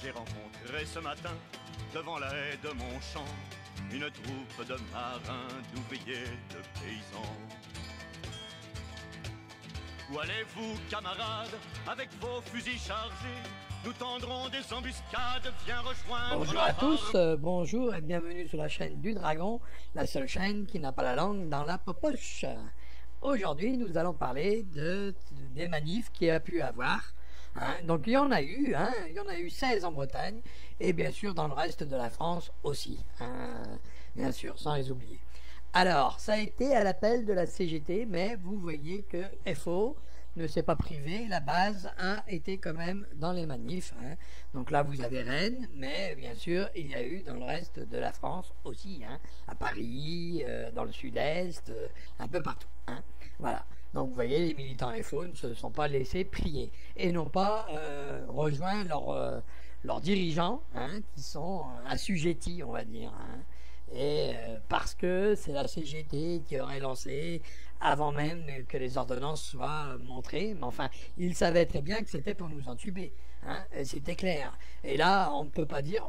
J'ai rencontré ce matin, devant la haie de mon champ, une troupe de marins, d'ouvriers, de paysans. Où allez-vous, camarades, avec vos fusils chargés? Nous tendrons des embuscades, viens rejoindre. Bonjour à tous, bonjour et bienvenue sur la chaîne du Dragon, la seule chaîne qui n'a pas la langue dans la poche. Aujourd'hui, nous allons parler des manifs qu'il y a pu avoir. Donc il y en a eu, il y en a eu 16 en Bretagne et bien sûr dans le reste de la France aussi, bien sûr, sans les oublier. Alors, ça a été à l'appel de la CGT, mais vous voyez que FO ne s'est pas privé, la base a été quand même dans les manifs. Donc là, vous avez Rennes, mais bien sûr, il y a eu dans le reste de la France aussi, à Paris, dans le sud-est, un peu partout. Voilà. Donc vous voyez, les militants FO ne se sont pas laissés prier et n'ont pas rejoint leurs dirigeants qui sont assujettis, on va dire. Et parce que c'est la CGT qui aurait lancé avant même que les ordonnances soient montrées. Mais enfin, ils savaient très bien que c'était pour nous entuber. C'était clair. Et là, on ne peut pas dire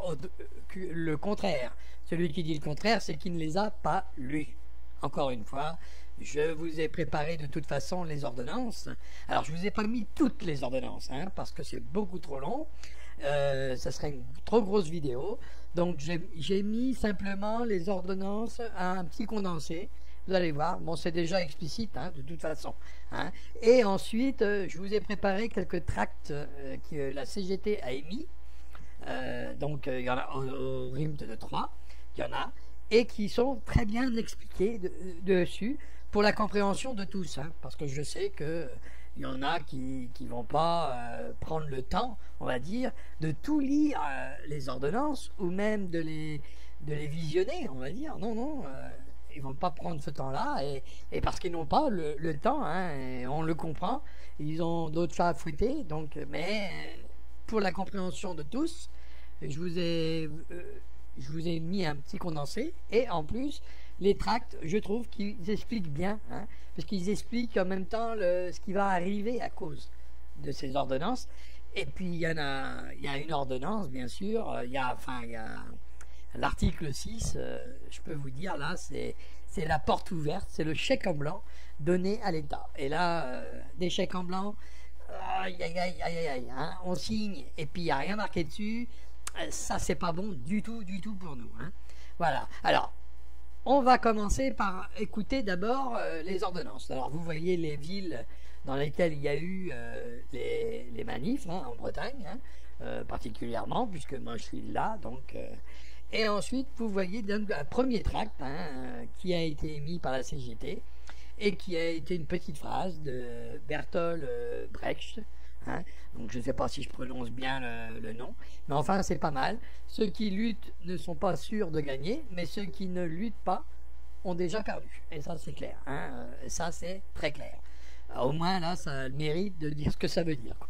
le contraire. Celui qui dit le contraire, c'est qu'il ne les a pas lus. Encore une fois, je vous ai préparé de toute façon les ordonnances. Alors, je ne vous ai pas mis toutes les ordonnances, parce que c'est beaucoup trop long. Ça serait une trop grosse vidéo. Donc, j'ai mis simplement les ordonnances à un petit condensé. Vous allez voir, bon, c'est déjà explicite, de toute façon. Et ensuite, je vous ai préparé quelques tracts que la CGT a émis. Donc, il y en a au RIMT de 3. Il y en a. Et qui sont très bien expliqués dessus pour la compréhension de tous, parce que je sais que il y en a qui vont pas prendre le temps, on va dire, de tout lire les ordonnances ou même de les visionner, on va dire. Non, ils vont pas prendre ce temps-là et parce qu'ils n'ont pas le temps, et on le comprend, ils ont d'autres chats à fouetter, donc mais pour la compréhension de tous, je vous ai mis un petit condensé et en plus les tracts, je trouve qu'ils expliquent bien, parce qu'ils expliquent en même temps ce qui va arriver à cause de ces ordonnances. Et puis il y a une ordonnance, bien sûr, il y a l'article 6, je peux vous dire là, c'est la porte ouverte, c'est le chèque en blanc donné à l'État. Et là, des chèques en blanc, on signe et puis il n'y a rien marqué dessus. Ça, c'est pas bon du tout pour nous. Voilà. Alors, on va commencer par écouter d'abord les ordonnances. Alors, vous voyez les villes dans lesquelles il y a eu les manifs, en Bretagne, particulièrement, puisque moi je suis là. Donc, et ensuite, vous voyez un premier tract qui a été émis par la CGT et qui a été une petite phrase de Bertolt Brecht. Donc je ne sais pas si je prononce bien le nom, mais enfin c'est pas mal. Ceux qui luttent ne sont pas sûrs de gagner, mais ceux qui ne luttent pas ont déjà perdu. Et ça c'est clair, ça c'est très clair. Alors, au moins là ça a le mérite de dire ce que ça veut dire, quoi.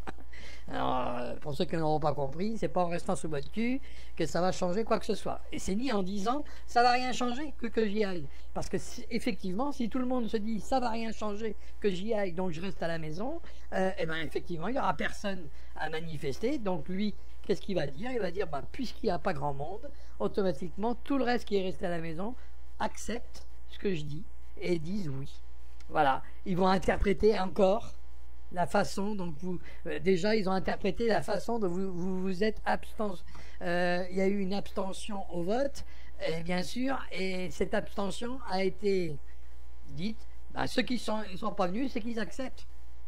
Alors, pour ceux qui n'auront pas compris, c'est pas en restant sous votre cul que ça va changer quoi que ce soit. Et c'est ni en disant ça va rien changer que j'y aille. Parce que effectivement, si tout le monde se dit ça va rien changer que j'y aille, donc je reste à la maison, et ben effectivement, il n'y aura personne à manifester. Donc lui, qu'est-ce qu'il va dire? Il va dire puisqu'il n'y a pas grand monde, automatiquement, tout le reste qui est resté à la maison accepte ce que je dis et disent oui. Voilà. Ils vont interpréter encore la façon dont déjà ils ont interprété la façon dont vous êtes abstention. Il y a eu une abstention au vote, et bien sûr, et cette abstention a été dite. Ceux qui ils sont pas venus, c'est qu'ils acceptent.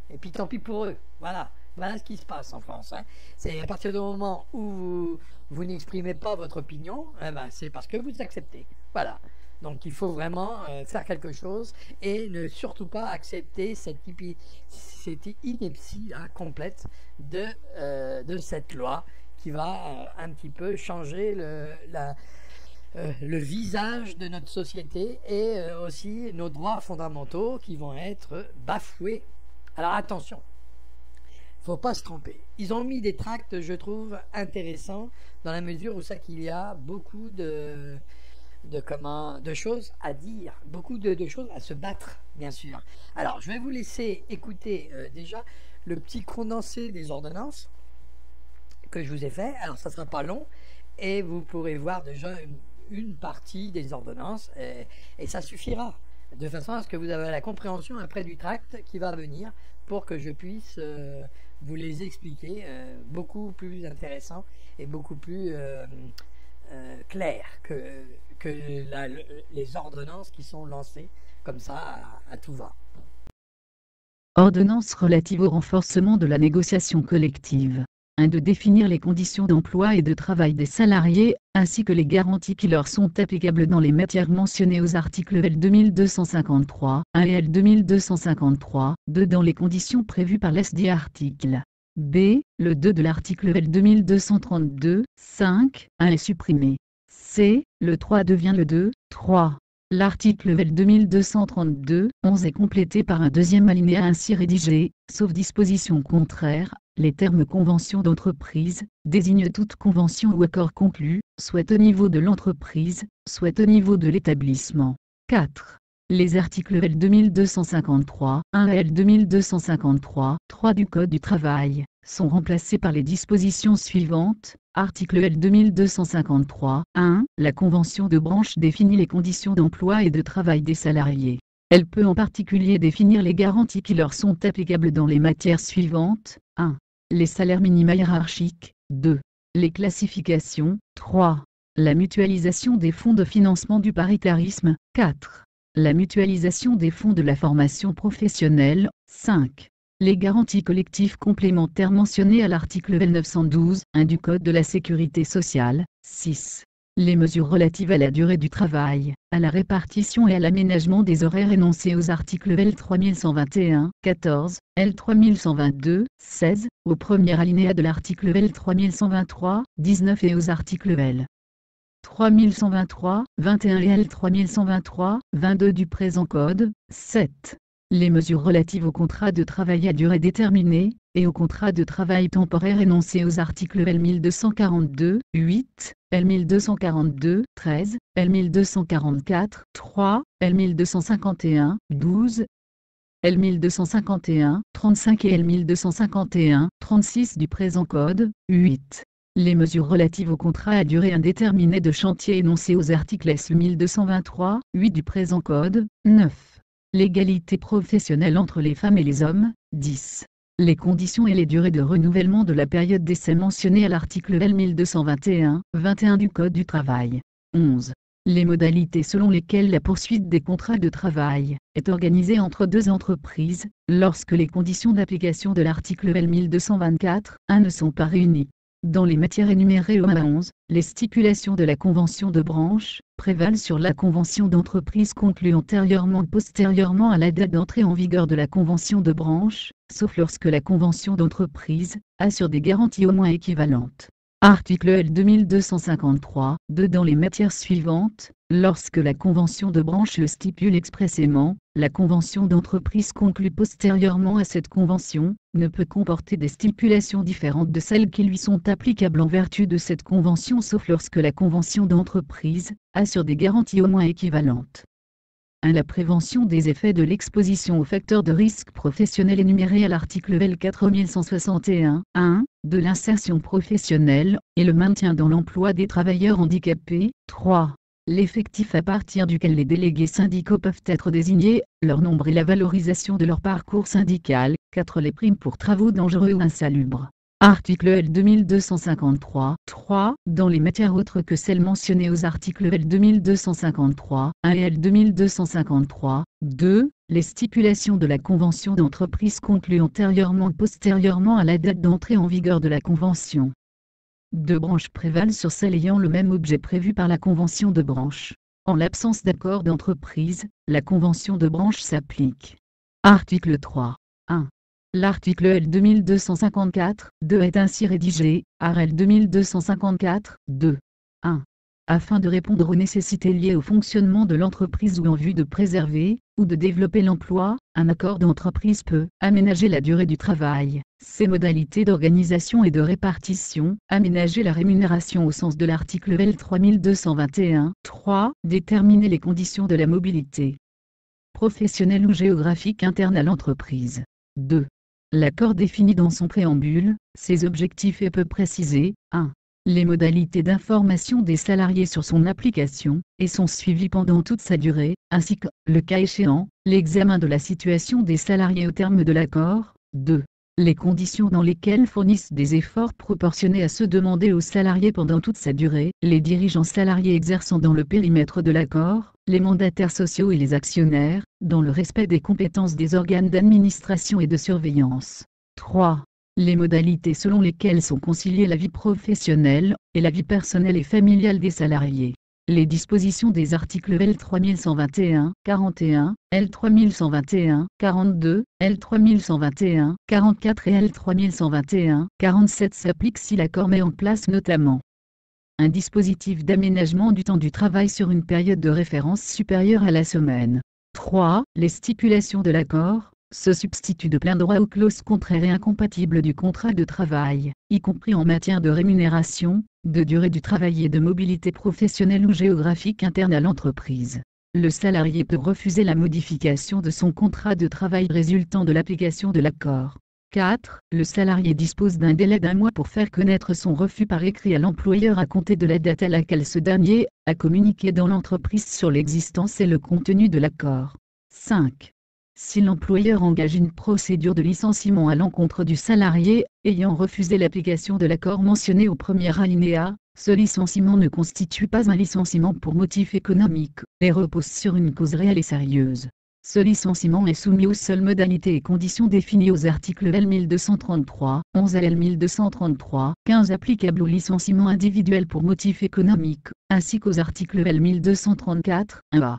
Et puis tant pis pour eux. Voilà ce qui se passe en France. C'est à partir du moment où vous n'exprimez pas votre opinion, c'est parce que vous acceptez. Voilà. Donc il faut vraiment faire quelque chose et ne surtout pas accepter cette ineptie complète de cette loi qui va un petit peu changer le visage de notre société et aussi nos droits fondamentaux qui vont être bafoués. Alors attention, il ne faut pas se tromper. Ils ont mis des tracts, je trouve, intéressants dans la mesure où ça qu'il y a beaucoup de choses à dire, beaucoup de choses à se battre, bien sûr. Alors, je vais vous laisser écouter déjà le petit condensé des ordonnances que je vous ai fait. Alors ça sera pas long et vous pourrez voir déjà une partie des ordonnances et ça suffira, de façon à ce que vous avez la compréhension après du tract qui va venir pour que je puisse vous les expliquer beaucoup plus intéressant et beaucoup plus clair que les ordonnances qui sont lancées comme ça à tout va. Ordonnance relative au renforcement de la négociation collective. 1. De définir les conditions d'emploi et de travail des salariés, ainsi que les garanties qui leur sont applicables dans les matières mentionnées aux articles L 2253, 1 et L 2253, 2 dans les conditions prévues par l'SD article. B. Le 2 de l'article L 2232, 5, 1 est supprimé. C. Le 3 devient le 2, 3. L'article L 2232, 11 est complété par un deuxième alinéa ainsi rédigé, sauf disposition contraire, les termes convention d'entreprise désignent toute convention ou accord conclu, soit au niveau de l'entreprise, soit au niveau de l'établissement. 4. Les articles L 2253, 1 et L 2253, 3 du Code du travail, sont remplacés par les dispositions suivantes. Article L 2253, 1. La convention de branche définit les conditions d'emploi et de travail des salariés. Elle peut en particulier définir les garanties qui leur sont applicables dans les matières suivantes. 1. Les salaires minima hiérarchiques. 2. Les classifications. 3. La mutualisation des fonds de financement du paritarisme. 4. La mutualisation des fonds de la formation professionnelle. 5. Les garanties collectives complémentaires mentionnées à l'article L 912, 1 du Code de la sécurité sociale. 6. Les mesures relatives à la durée du travail, à la répartition et à l'aménagement des horaires énoncés aux articles L 3121, 14, L 3122, 16, au premier alinéa de l'article L 3123, 19 et aux articles L 3123, 21 et L 3123, 22 du présent Code. 7. Les mesures relatives au contrat de travail à durée déterminée, et au contrat de travail temporaire énoncés aux articles L 1242, 8, L 1242, 13, L 1244, 3, L 1251, 12, L 1251, 35 et L 1251, 36 du présent Code. 8. Les mesures relatives au contrat à durée indéterminée de chantier énoncés aux articles S 1223, 8 du présent Code. 9. L'égalité professionnelle entre les femmes et les hommes. 10. Les conditions et les durées de renouvellement de la période d'essai mentionnées à l'article L 1221, 21 du Code du travail. 11. Les modalités selon lesquelles la poursuite des contrats de travail est organisée entre deux entreprises, lorsque les conditions d'application de l'article L 1224, 1 ne sont pas réunies. Dans les matières énumérées au 1 à 11, les stipulations de la convention de branche prévalent sur la convention d'entreprise conclue antérieurement ou postérieurement à la date d'entrée en vigueur de la convention de branche, sauf lorsque la convention d'entreprise assure des garanties au moins équivalentes. Article L 2253, 2 dans les matières suivantes, lorsque la convention de branche le stipule expressément, la convention d'entreprise conclue postérieurement à cette convention ne peut comporter des stipulations différentes de celles qui lui sont applicables en vertu de cette convention sauf lorsque la convention d'entreprise assure des garanties au moins équivalentes. 1. La prévention des effets de l'exposition aux facteurs de risque professionnel énumérés à l'article L 4161, 1, de l'insertion professionnelle, et le maintien dans l'emploi des travailleurs handicapés. 3. L'effectif à partir duquel les délégués syndicaux peuvent être désignés, leur nombre et la valorisation de leur parcours syndical. 4. Les primes pour travaux dangereux ou insalubres. Article L 2253, 3, dans les matières autres que celles mentionnées aux articles L 2253, 1 et L 2253, 2, les stipulations de la convention d'entreprise conclue antérieurement ou postérieurement à la date d'entrée en vigueur de la convention de branche prévalent sur celles ayant le même objet prévu par la convention de branche. En l'absence d'accord d'entreprise, la convention de branche s'applique. Article 3. 1. L'article L 2254, 2 est ainsi rédigé, art L 2254, 2. 1. Afin de répondre aux nécessités liées au fonctionnement de l'entreprise ou en vue de préserver, ou de développer l'emploi, un accord d'entreprise peut aménager la durée du travail, ses modalités d'organisation et de répartition, aménager la rémunération au sens de l'article L 3221, 3, déterminer les conditions de la mobilité professionnelle ou géographique interne à l'entreprise. 2. L'accord définit dans son préambule ses objectifs et peut préciser 1. Les modalités d'information des salariés sur son application et son suivi pendant toute sa durée, ainsi que, le cas échéant, l'examen de la situation des salariés au terme de l'accord. 2. Les conditions dans lesquelles fournissent des efforts proportionnés à ceux demandés aux salariés pendant toute sa durée, les dirigeants salariés exerçant dans le périmètre de l'accord, les mandataires sociaux et les actionnaires, dans le respect des compétences des organes d'administration et de surveillance. 3. Les modalités selon lesquelles sont conciliées la vie professionnelle et la vie personnelle et familiale des salariés. Les dispositions des articles L3121, 41, L3121, 42, L3121, 44 et L3121, 47 s'appliquent si l'accord met en place notamment un dispositif d'aménagement du temps du travail sur une période de référence supérieure à la semaine. 3. Les stipulations de l'accord se substituent de plein droit aux clauses contraires et incompatibles du contrat de travail, y compris en matière de rémunération, de durée du travail et de mobilité professionnelle ou géographique interne à l'entreprise. Le salarié peut refuser la modification de son contrat de travail résultant de l'application de l'accord. 4. Le salarié dispose d'un délai d'1 mois pour faire connaître son refus par écrit à l'employeur à compter de la date à laquelle ce dernier a communiqué dans l'entreprise sur l'existence et le contenu de l'accord. 5. Si l'employeur engage une procédure de licenciement à l'encontre du salarié ayant refusé l'application de l'accord mentionné au premier alinéa, ce licenciement ne constitue pas un licenciement pour motif économique et repose sur une cause réelle et sérieuse. Ce licenciement est soumis aux seules modalités et conditions définies aux articles L1233, 11 et L1233, 15 applicables au licenciement individuel pour motif économique, ainsi qu'aux articles L1234, 1a.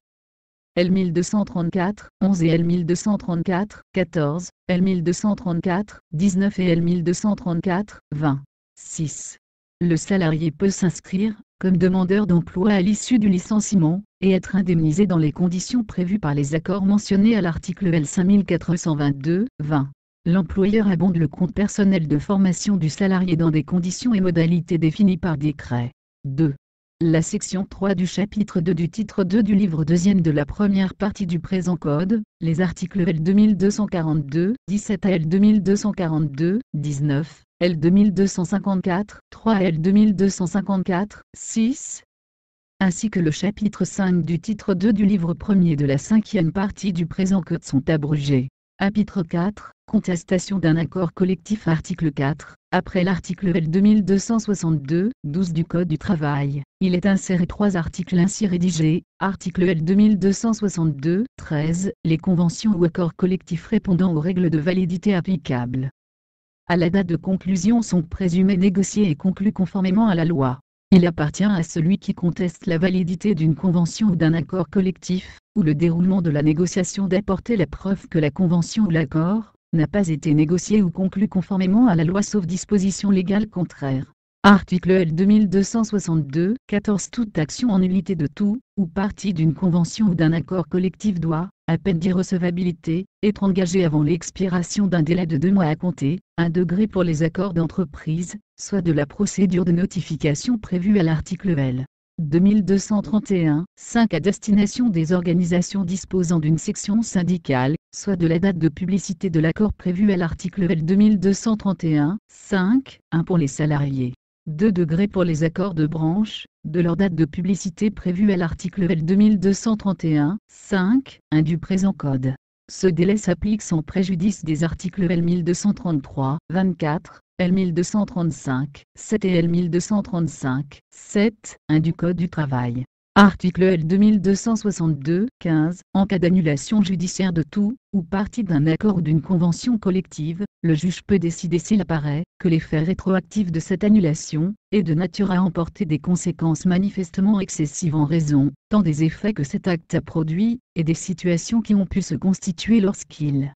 L1234, 11 et L1234, 14, L1234, 19 et L1234, 20. 6. Le salarié peut s'inscrire, comme demandeur d'emploi à l'issue du licenciement, et être indemnisé dans les conditions prévues par les accords mentionnés à l'article L5422, 20. L'employeur abonde le compte personnel de formation du salarié dans des conditions et modalités définies par décret. 2. La section 3 du chapitre 2 du titre 2 du livre 2e de la première partie du présent code, les articles L2242, 17 à L2242, 19, L2254, 3 à L2254, 6, ainsi que le chapitre 5 du titre 2 du livre 1er de la 5e partie du présent code sont abrogés. Chapitre 4, contestation d'un accord collectif. Article 4, après l'article L2262, 12 du Code du travail, il est inséré 3 articles ainsi rédigés. Article L2262, 13, les conventions ou accords collectifs répondant aux règles de validité applicables à la date de conclusion sont présumés négociés et conclus conformément à la loi. Il appartient à celui qui conteste la validité d'une convention ou d'un accord collectif, ou le déroulement de la négociation d'apporter la preuve que la convention ou l'accord n'a pas été négocié ou conclu conformément à la loi sauf disposition légale contraire. Article L2262, 14. Toute action en nullité de tout, ou partie d'une convention ou d'un accord collectif doit, à peine d'irrecevabilité, être engagée avant l'expiration d'un délai de 2 mois à compter, 1 degré pour les accords d'entreprise, soit de la procédure de notification prévue à l'article L. 2231, 5 à destination des organisations disposant d'une section syndicale, soit de la date de publicité de l'accord prévu à l'article L. 2231, 5, 1 pour les salariés. 2 degrés pour les accords de branche, de leur date de publicité prévue à l'article L. 2231, 5, 1 du présent code. Ce délai s'applique sans préjudice des articles L. 1233, 24, L. 1235, 7 et L. 1235, 7, 1 du Code du travail. Article L. 2262, 15. En cas d'annulation judiciaire de tout, ou partie d'un accord ou d'une convention collective, le juge peut décider s'il apparaît que l'effet rétroactif de cette annulation est de nature à emporter des conséquences manifestement excessives en raison tant des effets que cet acte a produits, et des situations qui ont pu se constituer lorsqu'il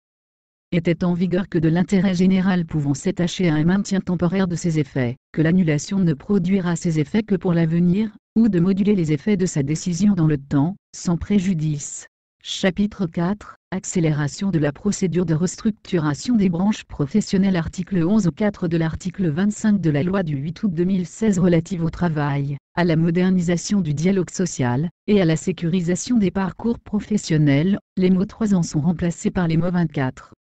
était en vigueur que de l'intérêt général pouvant s'attacher à un maintien temporaire de ces effets, que l'annulation ne produira ces effets que pour l'avenir, ou de moduler les effets de sa décision dans le temps, sans préjudice. Chapitre 4, accélération de la procédure de restructuration des branches professionnelles. Article 11 ou 4 de l'article 25 de la loi du 8 août 2016 relative au travail, à la modernisation du dialogue social, et à la sécurisation des parcours professionnels, les mots 3 ans sont remplacés par les mots 24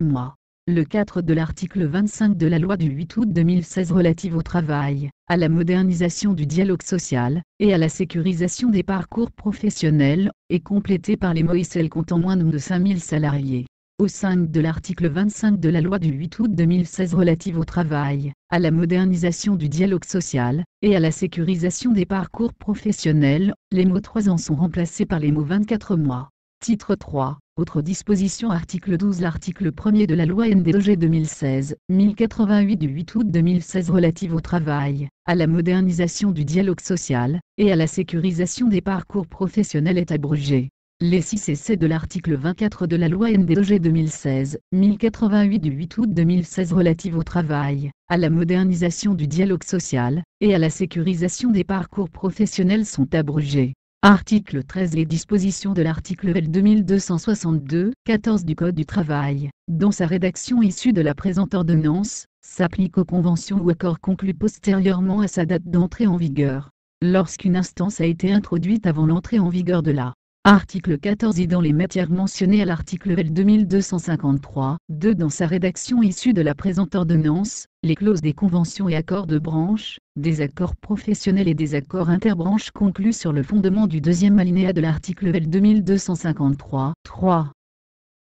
mois. le 4 de l'article 25 de la loi du 8 août 2016 relative au travail, à la modernisation du dialogue social, et à la sécurisation des parcours professionnels, est complété par les mots et celles comptant moins de 5000 salariés. Au 5 de l'article 25 de la loi du 8 août 2016 relative au travail, à la modernisation du dialogue social, et à la sécurisation des parcours professionnels, les mots 3 ans sont remplacés par les mots 24 mois. Titre 3. Autres dispositions. Article 12. L'article 1er de la loi NDG 2016-1088 du 8 août 2016 relative au travail, à la modernisation du dialogue social, et à la sécurisation des parcours professionnels est abrogé. Les 6 et 7 de l'article 24 de la loi NDG 2016-1088 du 8 août 2016 relative au travail, à la modernisation du dialogue social, et à la sécurisation des parcours professionnels sont abrogés. Article 13. Les dispositions de l'article L. 2262-14 du Code du travail, dans sa rédaction issue de la présente ordonnance, s'appliquent aux conventions ou accords conclus postérieurement à sa date d'entrée en vigueur, lorsqu'une instance a été introduite avant l'entrée en vigueur de la Article 14 et dans les matières mentionnées à l'article L. 2253-2 dans sa rédaction issue de la présente ordonnance, les clauses des conventions et accords de branche, des accords professionnels et des accords interbranches conclus sur le fondement du deuxième alinéa de l'article L. 2253-3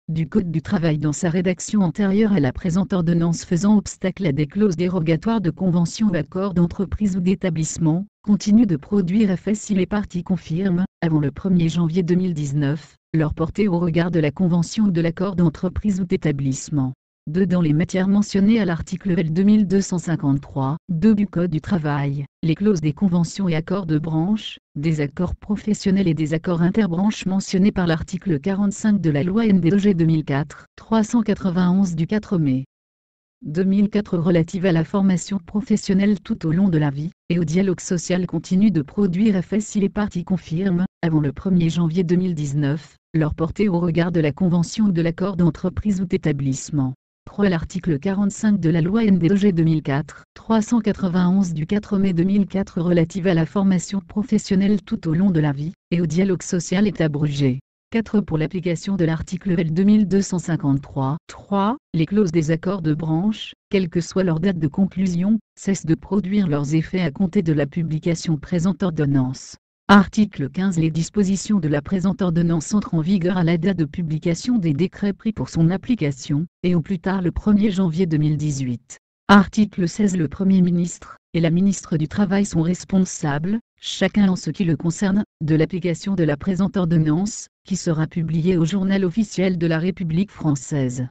du Code du travail dans sa rédaction antérieure à la présente ordonnance faisant obstacle à des clauses dérogatoires de conventions ou accords d'entreprise ou d'établissement, continue de produire effet si les parties confirment, avant le 1er janvier 2019, leur portée au regard de la convention ou de l'accord d'entreprise ou d'établissement. 2. Dans les matières mentionnées à l'article L. 2253-2 du Code du travail, les clauses des conventions et accords de branche, des accords professionnels et des accords interbranches mentionnés par l'article 45 de la loi NDG 2004-391 du 4 mai 2004 relative à la formation professionnelle tout au long de la vie, et au dialogue social continuent de produire effet si les parties confirment, avant le 1er janvier 2019, leur portée au regard de la convention ou de l'accord d'entreprise ou d'établissement. 3. L'article 45 de la loi NDG 2004-391 du 4 mai 2004 relative à la formation professionnelle tout au long de la vie, et au dialogue social est abrogé. 4. Pour l'application de l'article L. 2253-3, les clauses des accords de branche, quelle que soit leur date de conclusion, cessent de produire leurs effets à compter de la publication présente ordonnance. Article 15. Les dispositions de la présente ordonnance entrent en vigueur à la date de publication des décrets pris pour son application, et au plus tard le 1er janvier 2018. Article 16. Le Premier ministre et la ministre du Travail sont responsables, chacun en ce qui le concerne, de l'application de la présente ordonnance, qui sera publiée au Journal officiel de la République française.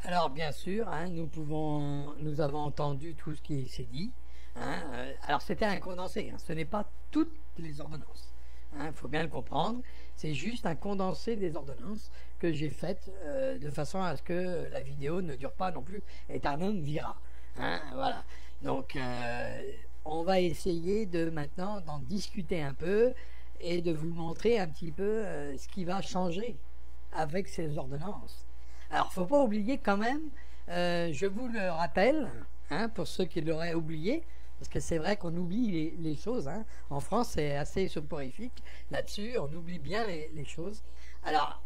Alors bien sûr, nous avons entendu tout ce qui s'est dit. Alors c'était un condensé, ce n'est pas toutes les ordonnances. Faut bien le comprendre, c'est juste un condensé des ordonnances que j'ai faites de façon à ce que la vidéo ne dure pas non plus éternellement vira. Voilà. Donc on va essayer de maintenant d'en discuter un peu et de vous montrer un petit peu ce qui va changer avec ces ordonnances. Alors faut pas oublier quand même, je vous le rappelle, pour ceux qui l'auraient oublié, parce que c'est vrai qu'on oublie les choses. En France, c'est assez soporifique. Là-dessus, on oublie bien les choses. Alors,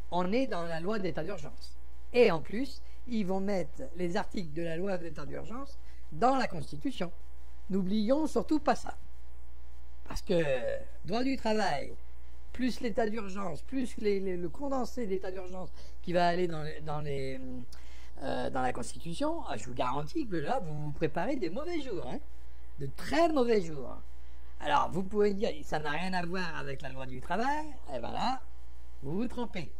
on est dans la loi d'état d'urgence. Et en plus, ils vont mettre les articles de la loi d'état d'urgence dans la Constitution. N'oublions surtout pas ça. Parce que droit du travail, plus l'état d'urgence, plus le condensé d'état d'urgence qui va aller dans la Constitution, je vous garantis que là, vous vous préparez des mauvais jours, de très mauvais jours. Alors, vous pouvez dire, ça n'a rien à voir avec la loi du travail, et voilà, vous vous trompez.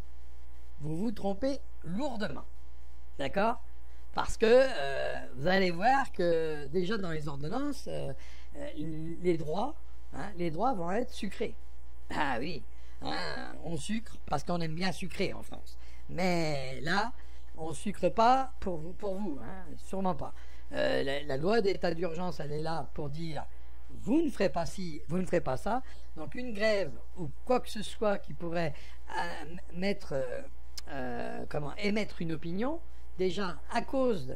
Vous vous trompez lourdement. D'accord? Parce que vous allez voir que déjà dans les ordonnances, les droits vont être sucrés. Ah oui, on sucre parce qu'on aime bien sucrer en France. Mais là, on ne sucre pas pour vous, sûrement pas. La loi d'état d'urgence, elle est là pour dire vous ne ferez pas ci, vous ne ferez pas ça. Donc une grève ou quoi que ce soit qui pourrait émettre une opinion, déjà à cause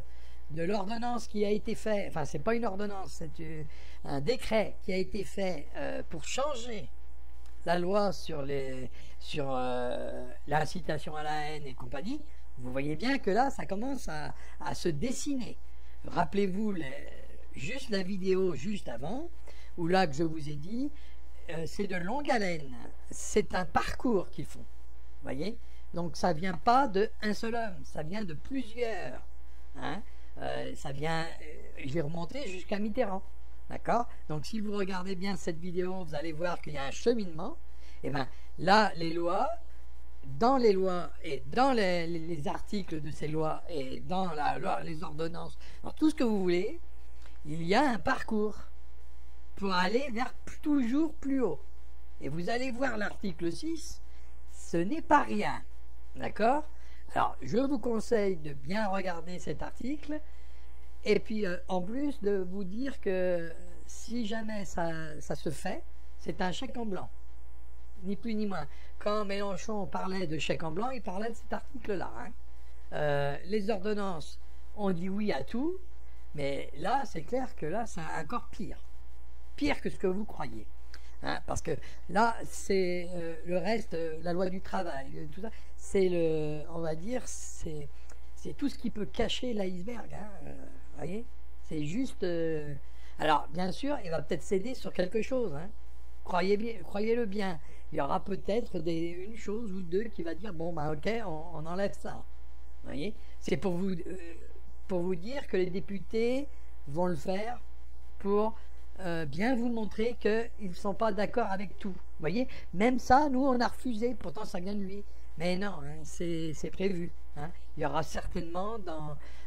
de l'ordonnance qui a été faite, enfin c'est pas une ordonnance, c'est un décret qui a été fait pour changer la loi sur l'incitation à la haine et compagnie. Vous voyez bien que là, ça commence à se dessiner. Rappelez-vous juste la vidéo juste avant, où là que je vous ai dit, c'est de longue haleine. C'est un parcours qu'ils font. Vous voyez? Donc ça vient pas d'un seul homme, ça vient de plusieurs. Hein? Ça vient, je vais remonter jusqu'à Mitterrand. D'accord? Donc si vous regardez bien cette vidéo, vous allez voir qu'il y a un cheminement. Et bien là, dans les lois et dans les articles de ces lois et dans les ordonnances, dans tout ce que vous voulez, il y a un parcours pour aller vers toujours plus haut. Et vous allez voir l'article 6, ce n'est pas rien. D'accord? Alors, je vous conseille de bien regarder cet article et puis en plus de vous dire que si jamais ça se fait, c'est un chèque en blanc. Ni plus ni moins. Quand Mélenchon parlait de chèque en blanc, il parlait de cet article-là. Hein. Les ordonnances ont dit oui à tout, mais là, c'est clair que là, c'est encore pire. Pire que ce que vous croyez. Hein, parce que là, c'est le reste, la loi du travail, tout ça, c'est on va dire, c'est tout ce qui peut cacher l'iceberg. Hein, voyez, c'est juste. Alors, bien sûr, il va peut-être céder sur quelque chose. Hein. Croyez-le bien. Il y aura peut-être une chose ou deux qui va dire bon bah ok, on enlève ça. Vous voyez, c'est pour vous dire que les députés vont le faire pour bien vous montrer qu'ils ne sont pas d'accord avec tout. Vous voyez, même ça, nous on a refusé, pourtant ça vient de lui. Mais non, hein, c'est prévu. Hein. Il y aura certainement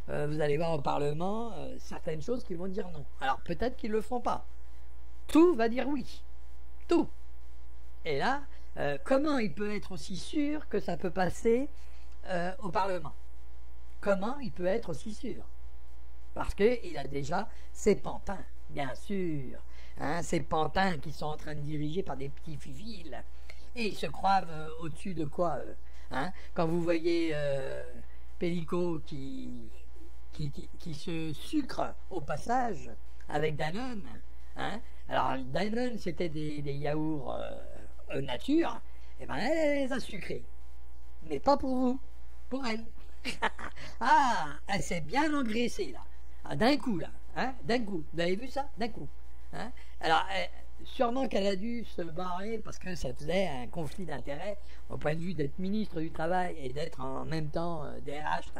vous allez voir au Parlement certaines choses qui vont dire non. Alors peut-être qu'ils ne le font pas. Tout va dire oui. Tout. Et là, comment il peut être aussi sûr que ça peut passer au Parlement? Comment il peut être aussi sûr? Parce qu'il a déjà ses pantins, bien sûr. Hein, ces pantins qui sont en train de diriger par des petits fifils. Et ils se croient au-dessus de quoi hein? Quand vous voyez Pellico qui se sucre au passage avec Danone. Hein? Alors Danone, c'était des yaourts nature. Et ben elle les a sucrés. Mais pas pour vous, pour elle. Ah, elle s'est bien engraissée là. Ah, d'un coup là. Hein? D'un coup. Vous avez vu ça? D'un coup. Hein? Alors, sûrement qu'elle a dû se barrer parce que ça faisait un conflit d'intérêts au point de vue d'être ministre du Travail et d'être en même temps DRH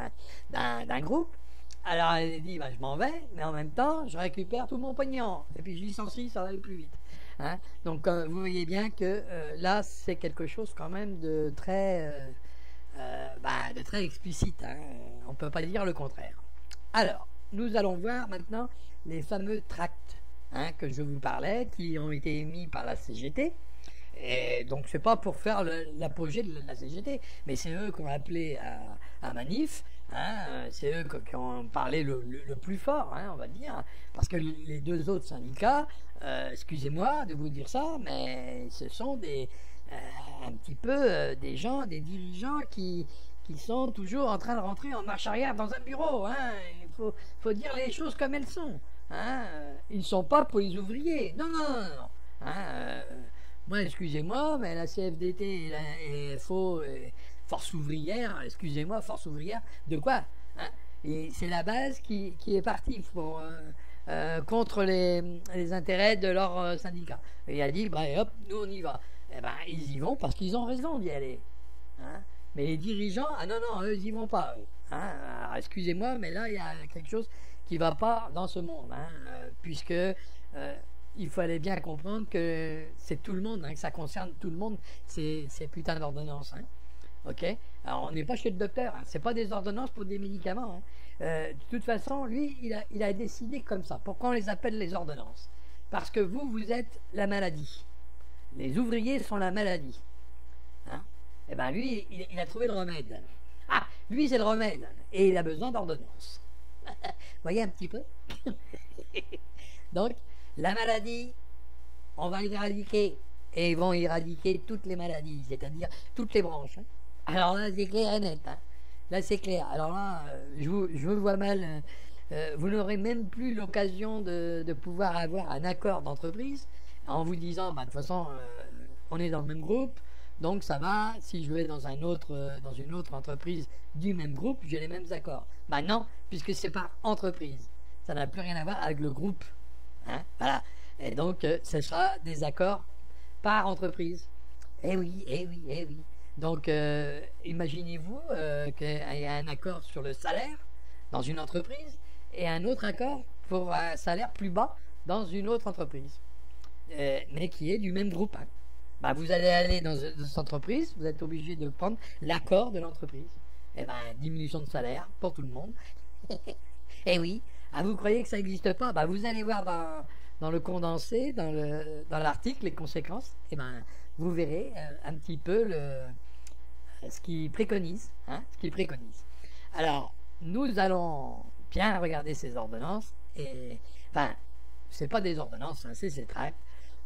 d'un groupe. Alors elle a dit, bah, je m'en vais, mais en même temps, je récupère tout mon pognon. Et puis je licencie, ça va aller plus vite. Hein? Donc vous voyez bien que là, c'est quelque chose quand même de très explicite. Hein? On ne peut pas dire le contraire. Alors, nous allons voir maintenant les fameux tracts hein, que je vous parlais, qui ont été émis par la CGT. Et donc, c'est pas pour faire l'apogée de la CGT, mais c'est eux qui ont appelé à manif. Hein, c'est eux qui ont parlé le plus fort, hein, on va dire, parce que les deux autres syndicats, excusez-moi de vous dire ça, mais ce sont un petit peu des gens, des dirigeants qui sont toujours en train de rentrer en marche arrière dans un bureau. Hein. Il faut dire les choses comme elles sont. Hein. Ils ne sont pas pour les ouvriers. Non. Hein. Moi, excusez-moi, mais la CFDT et FO, Force ouvrière, excusez-moi, Force ouvrière, de quoi hein. Et c'est la base qui est partie contre les intérêts de leur syndicat. Et il a dit, bah, hop, nous on y va. Eh ben, ils y vont parce qu'ils ont raison d'y aller. Hein. Mais les dirigeants, ah non, eux, ils n'y vont pas. Hein. Alors, excusez-moi, mais là, il y a quelque chose qui ne va pas dans ce monde. Hein, puisque il fallait bien comprendre que c'est tout le monde, hein, que ça concerne tout le monde, ces putains d'ordonnances. Hein. Ok. Alors, on n'est pas chez le docteur. Hein. C'est pas des ordonnances pour des médicaments. Hein. De toute façon, lui, il a décidé comme ça. Pourquoi on les appelle les ordonnances? Parce que vous êtes la maladie. Les ouvriers sont la maladie. Hein. Eh bien, lui, il a trouvé le remède. Ah, lui, c'est le remède. Et il a besoin d'ordonnances. Voyez un petit peu. Donc, la maladie, on va l'éradiquer. Et ils vont éradiquer toutes les maladies, c'est-à-dire toutes les branches. Hein. Alors là, c'est clair et net. Hein. Là, c'est clair. Alors là, je vous vois mal. Vous n'aurez même plus l'occasion de pouvoir avoir un accord d'entreprise en vous disant, bah, de toute façon, on est dans le même groupe, Donc ça va, si je vais dans une autre entreprise du même groupe, j'ai les mêmes accords. Maintenant, puisque c'est par entreprise, ça n'a plus rien à voir avec le groupe. Hein, voilà. Et donc, ce sera des accords par entreprise. Eh oui, eh oui, eh oui. Donc, imaginez-vous qu'il y a un accord sur le salaire dans une entreprise et un autre accord pour un salaire plus bas dans une autre entreprise, mais qui est du même groupe. Hein. Bah, vous allez aller dans cette entreprise, vous êtes obligé de prendre l'accord de l'entreprise. Et ben, diminution de salaire pour tout le monde. Eh oui, ah, vous croyez que ça n'existe pas? Bah, vous allez voir dans le condensé, dans l'article, les conséquences. Et ben, vous verrez un petit peu ce qu'il préconise. Hein, ce qu'il préconise. Alors, nous allons bien regarder ces ordonnances. Et, enfin, c'est pas des ordonnances, hein, c'est ces tracts.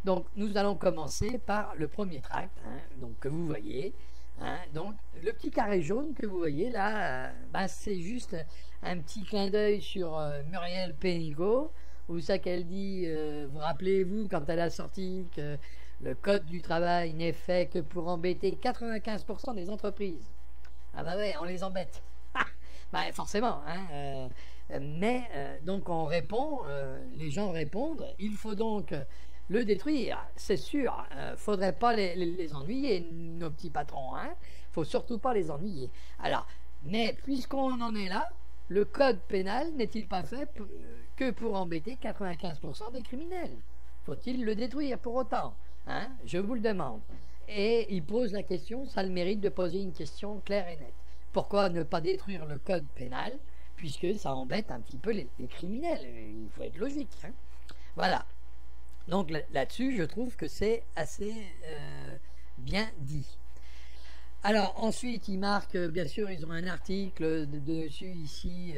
Donc, nous allons commencer par le premier tract, hein, donc, que vous voyez. Hein, donc, le petit carré jaune que vous voyez là, c'est juste un petit clin d'œil sur Muriel Pénicaud, où ça qu'elle dit, vous rappelez-vous quand elle a sorti que le code du travail n'est fait que pour embêter 95% des entreprises. Ah bah ouais, on les embête. Bah forcément, hein, donc on répond, les gens répondent, il faut donc le détruire, c'est sûr. Faudrait pas les ennuyer, nos petits patrons. Hein. Faut surtout pas les ennuyer. Alors, mais puisqu'on en est là, le code pénal n'est-il pas fait que pour embêter 95% des criminels? Faut-il le détruire pour autant? Hein? Je vous le demande. Et il pose la question, ça a le mérite de poser une question claire et nette. Pourquoi ne pas détruire le code pénal, puisque ça embête un petit peu les criminels? Il faut être logique. Hein. Voilà. Donc là-dessus, je trouve que c'est assez bien dit. Alors ensuite, ils marquent, bien sûr, ils ont un article dessus ici,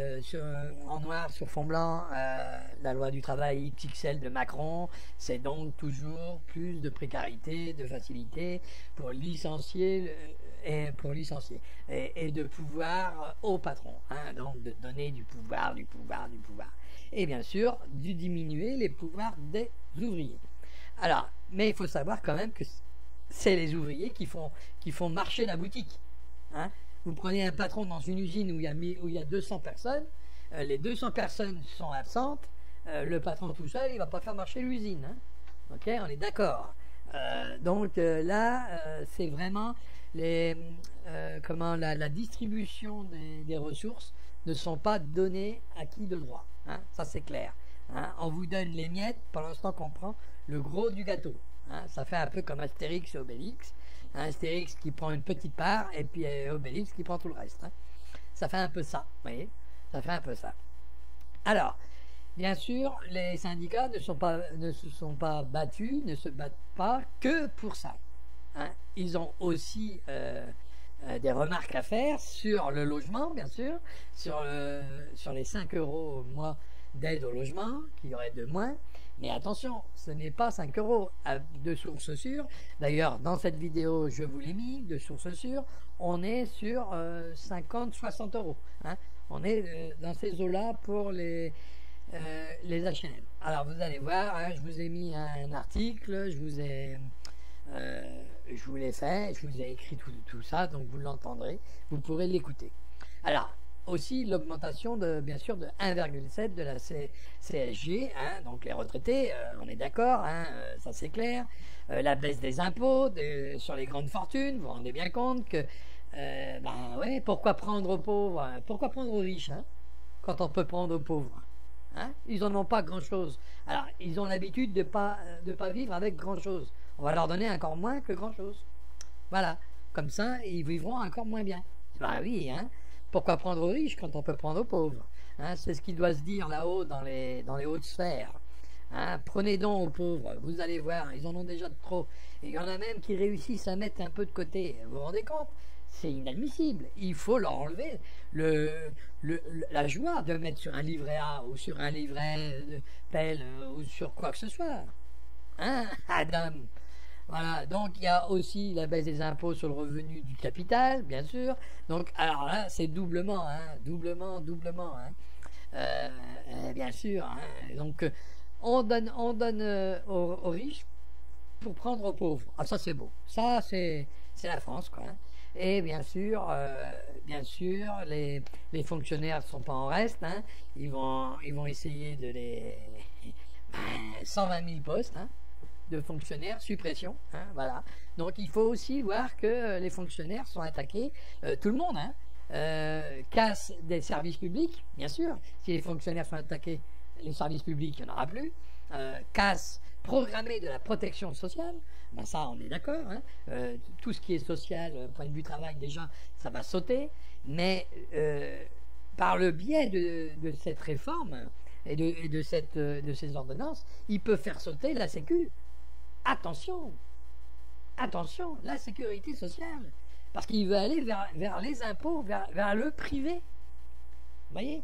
en noir sur fond blanc, la loi du travail XXL de Macron, c'est donc toujours plus de précarité, de facilité pour licencier et de pouvoir au patron, hein, donc de donner du pouvoir. Et bien sûr, de diminuer les pouvoirs des ouvriers. Alors, mais il faut savoir quand même que c'est les ouvriers qui font marcher la boutique. Hein. Vous prenez un patron dans une usine où il y a 200 personnes, les 200 personnes sont absentes, le patron tout seul, il ne va pas faire marcher l'usine. Hein. Ok, on est d'accord. Donc là, c'est vraiment la distribution des ressources ne sont pas données à qui de droit. Hein, ça c'est clair. Hein, on vous donne les miettes pendant ce temps qu'on prend le gros du gâteau. Hein, ça fait un peu comme Astérix et Obélix. Hein, Astérix qui prend une petite part et puis Obélix qui prend tout le reste. Hein. Ça fait un peu ça. Vous voyez, ça fait un peu ça. Alors, bien sûr, les syndicats ne se sont pas battus, ne se battent pas que pour ça. Hein. Ils ont aussi des remarques à faire sur le logement, bien sûr, sur les 5 euros au mois d'aide au logement, qu'il y aurait de moins. Mais attention, ce n'est pas 5 euros de source sûre. D'ailleurs, dans cette vidéo, je vous l'ai mis, de source sûre, on est sur 50-60 euros. Hein. On est dans ces eaux-là pour les H&M. Alors, vous allez voir, hein, je vous ai mis un article, je vous l'ai fait, je vous ai écrit tout ça, donc vous l'entendrez, vous pourrez l'écouter. Alors, aussi l'augmentation bien sûr de 1,7 de la CSG, hein, donc les retraités, on est d'accord, hein, ça c'est clair. La baisse des impôts sur les grandes fortunes, vous vous rendez bien compte que, ouais, pourquoi prendre aux pauvres, pourquoi prendre aux riches, hein, quand on peut prendre aux pauvres, hein, ils n'en ont pas grand-chose. Alors, ils ont l'habitude de pas vivre avec grand-chose. On va leur donner encore moins que grand-chose. Voilà, comme ça, ils vivront encore moins bien. Ben oui, hein. Pourquoi prendre aux riches quand on peut prendre aux pauvres, hein, c'est ce qui doit se dire là-haut dans les hautes sphères. Hein, prenez donc aux pauvres, vous allez voir, ils en ont déjà de trop. Et il y en a même qui réussissent à mettre un peu de côté. Vous vous rendez compte? C'est inadmissible. Il faut leur enlever la joie de mettre sur un livret A ou sur un livret de pelle ou sur quoi que ce soit. Hein, Adam? Voilà, donc il y a aussi la baisse des impôts sur le revenu du capital, bien sûr. Donc, alors là, c'est doublement, hein, doublement. Hein. Bien sûr. Hein. Donc, on donne aux riches pour prendre aux pauvres. Ah, ça c'est beau. Ça, c'est c'est la France, quoi. Et bien sûr, les fonctionnaires ne sont pas en reste. Hein. Ils vont essayer de les 120 000 postes hein, de fonctionnaires, suppression. Hein, voilà. Donc il faut aussi voir que les fonctionnaires sont attaqués, tout le monde. Hein, casse des services publics, bien sûr. Si les fonctionnaires sont attaqués, les services publics, il n'y en aura plus. Casse programmée de la protection sociale, ben ça on est d'accord, hein. Tout ce qui est social, point de vue travail déjà, ça va sauter, mais par le biais de cette réforme et de ces ordonnances, il peut faire sauter la Sécu. Attention, la sécurité sociale, parce qu'il veut aller vers les impôts, vers le privé, vous voyez,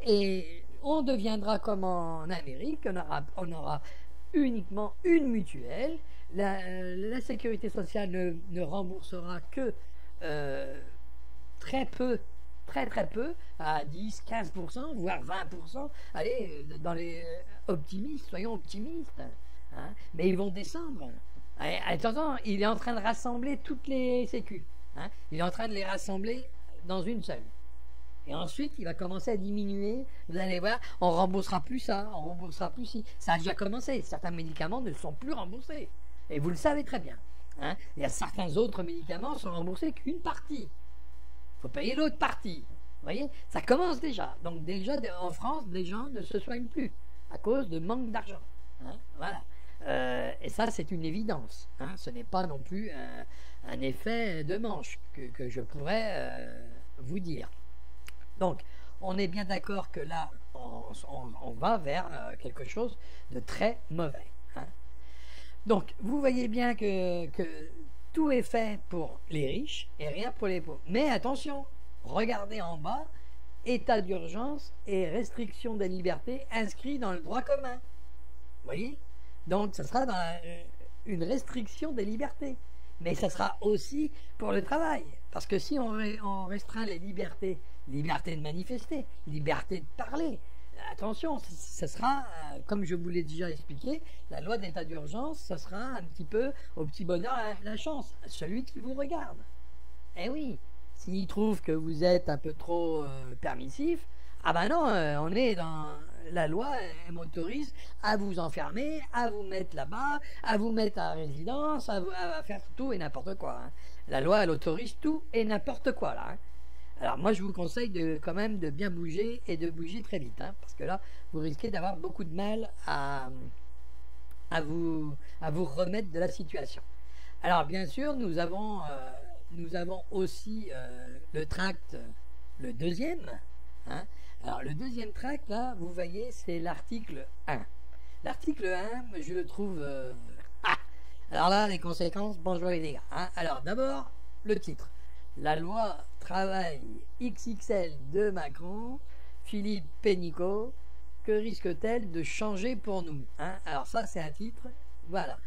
et on deviendra comme en Amérique, on aura uniquement une mutuelle. La sécurité sociale ne remboursera que très peu, très peu, à 10, 15%, voire 20%. Allez, dans les optimistes, soyons optimistes. Hein, mais ils vont descendre. Attends, il est en train de rassembler toutes les sécu. Hein, il est en train de les rassembler dans une seule. Et ensuite, il va commencer à diminuer. Vous allez voir, on ne remboursera plus ça, on ne remboursera plus ci. Ça a déjà commencé. Certains médicaments ne sont plus remboursés. Et vous le savez très bien. Hein. Il y a certains autres médicaments qui sont remboursés qu'une partie. Il faut payer l'autre partie. Vous voyez, ça commence déjà. Donc déjà, en France, les gens ne se soignent plus à cause de manque d'argent. Hein. Voilà. Et ça, c'est une évidence. Hein. Ce n'est pas non plus un effet de manche que je pourrais vous dire. Donc, on est bien d'accord que là, on va vers quelque chose de très mauvais. Hein. Donc, vous voyez bien que tout est fait pour les riches et rien pour les pauvres. Mais attention, regardez en bas, état d'urgence et restriction des libertés inscrits dans le droit commun. Vous voyez? Donc, ça sera dans une restriction des libertés. Mais ça sera aussi pour le travail. Parce que si on restreint les liberté de manifester, liberté de parler, attention, ce sera, comme je vous l'ai déjà expliqué, la loi d'état d'urgence, ça sera un petit peu au petit bonheur la chance, celui qui vous regarde. Eh oui, s'il trouve que vous êtes un peu trop permissif, ah ben non, on est dans la loi, elle m'autorise à vous enfermer, à vous mettre là-bas, à vous mettre à résidence, à faire tout et n'importe quoi. Hein. La loi, elle autorise tout et n'importe quoi là. Hein. Alors moi, je vous conseille quand même de bien bouger et de bouger très vite, hein, parce que là, vous risquez d'avoir beaucoup de mal à vous remettre de la situation. Alors bien sûr, nous avons aussi le tract, le deuxième. Hein. Alors le deuxième tract, là, vous voyez, c'est l'article 1. L'article 1, je le trouve... Alors là, les conséquences, bonjour les gars. Hein. Alors d'abord, le titre. La loi travail XXL de Macron, Philippe Pénicaud, que risque-t-elle de changer pour nous? Hein. Alors ça, c'est un titre, voilà.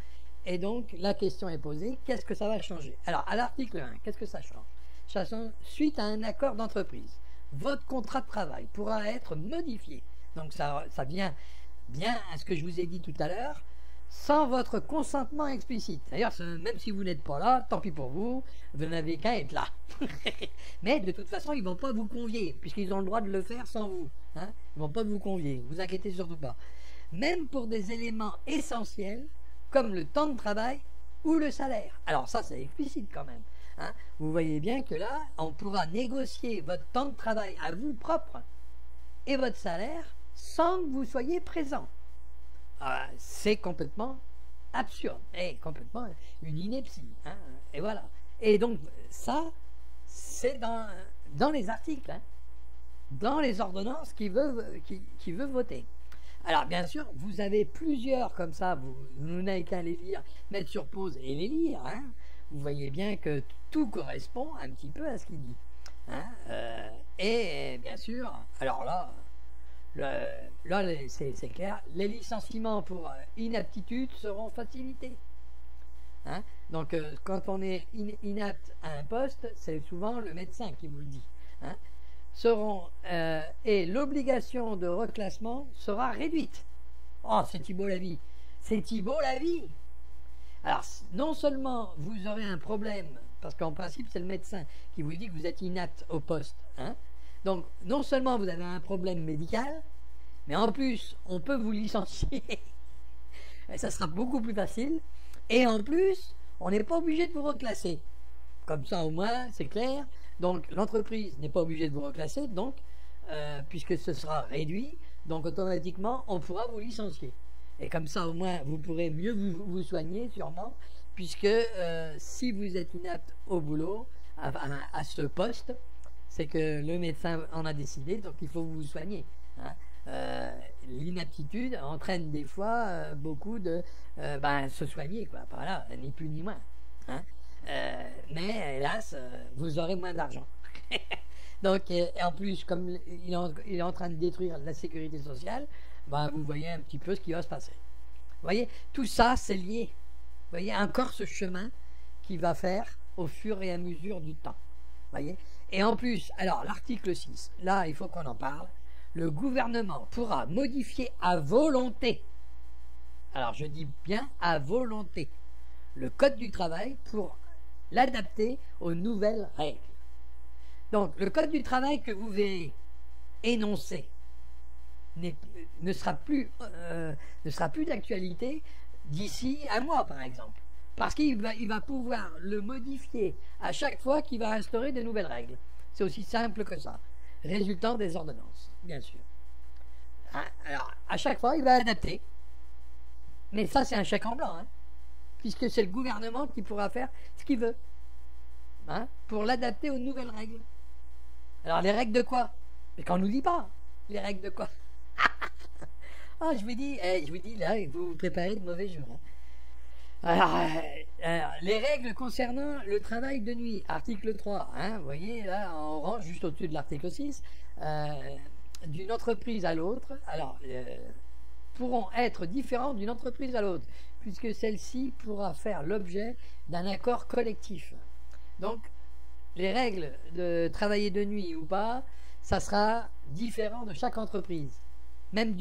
Et donc, la question est posée, qu'est-ce que ça va changer? Alors, à l'article 1, qu'est-ce que ça change? Ça change suite à un accord d'entreprise. Votre contrat de travail pourra être modifié. Donc, ça vient bien à ce que je vous ai dit tout à l'heure, sans votre consentement explicite. D'ailleurs, même si vous n'êtes pas là, tant pis pour vous, vous n'avez qu'à être là. Mais de toute façon, ils ne vont pas vous convier, puisqu'ils ont le droit de le faire sans vous. Hein. Ils ne vont pas vous convier, vous inquiétez surtout pas. Même pour des éléments essentiels, comme le temps de travail ou le salaire. Alors ça, c'est explicite quand même. Hein. Vous voyez bien que là, on pourra négocier votre temps de travail à vous propre et votre salaire sans que vous soyez présent. C'est complètement absurde et complètement une ineptie. Hein. Et voilà. Et donc ça, c'est dans les articles, hein, dans les ordonnances qui veut voter. Alors bien sûr, vous avez plusieurs comme ça, vous n'avez qu'à les lire, mettre sur pause et les lire. Hein. Vous voyez bien que tout correspond un petit peu à ce qu'il dit. Hein. Et bien sûr, alors là c'est clair, les licenciements pour inaptitude seront facilités. Hein. Donc quand on est inapte à un poste, c'est souvent le médecin qui vous le dit. Hein. Et l'obligation de reclassement sera réduite. Oh, c'est Thibault la vie. C'est Thibault la vie. Alors, non seulement vous aurez un problème parce qu'en principe, c'est le médecin qui vous dit que vous êtes inapte au poste. Hein. Donc, non seulement vous avez un problème médical, mais en plus, on peut vous licencier. Et ça sera beaucoup plus facile. Et en plus, on n'est pas obligé de vous reclasser. Comme ça, au moins, c'est clair. Donc, l'entreprise n'est pas obligée de vous reclasser, donc, puisque ce sera réduit, donc automatiquement, on pourra vous licencier. Et comme ça, au moins, vous pourrez mieux vous soigner, sûrement, puisque si vous êtes inapte au boulot, à ce poste, c'est que le médecin en a décidé, donc il faut vous soigner. Hein. L'inaptitude entraîne des fois beaucoup de se soigner, quoi. Voilà, ni plus ni moins. Hein. Mais hélas, vous aurez moins d'argent. Donc, et en plus, comme il est en train de détruire la sécurité sociale, vous voyez un petit peu ce qui va se passer. Vous voyez, tout ça, c'est lié. Vous voyez, encore ce chemin qui va faire au fur et à mesure du temps. Vous voyez. Et en plus, alors, l'article 6, là, il faut qu'on en parle. Le gouvernement pourra modifier à volonté, alors je dis bien à volonté, le code du travail pour l'adapter aux nouvelles règles. Donc, le code du travail que vous verrez énoncé ne sera plus d'actualité d'ici un mois, par exemple. Parce qu'il va pouvoir le modifier à chaque fois qu'il va instaurer de nouvelles règles. C'est aussi simple que ça. Résultant des ordonnances, bien sûr. Hein, alors, à chaque fois, il va adapter. Mais ça, c'est un chèque en blanc, hein, puisque c'est le gouvernement qui pourra faire ce qu'il veut, hein, pour l'adapter aux nouvelles règles. Alors, les règles de quoi? Mais qu'on ne nous dit pas. Les règles de quoi? Ah, je vous dis, là, vous vous préparez de mauvais jours. Hein. Alors, les règles concernant le travail de nuit, article 3, hein, vous voyez, là, en orange, juste au-dessus de l'article 6, d'une entreprise à l'autre, alors, pourront être différentes d'une entreprise à l'autre, puisque celle-ci pourra faire l'objet d'un accord collectif. Donc, les règles de travailler de nuit ou pas, ça sera différent de chaque entreprise, même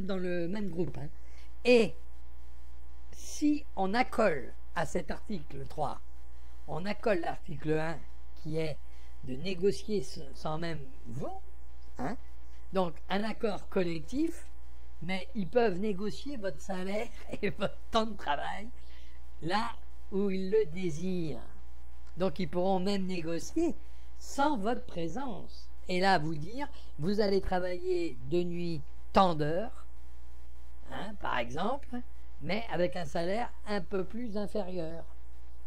dans le même groupe. Hein. Et si on accole à cet article 3, on accole l'article 1 qui est de négocier sans même vous, hein, donc un accord collectif, mais ils peuvent négocier votre salaire et votre temps de travail là où ils le désirent. Donc ils pourront même négocier sans votre présence. Et là, vous dire, vous allez travailler de nuit tant d'heures, hein, par exemple, mais avec un salaire un peu plus inférieur.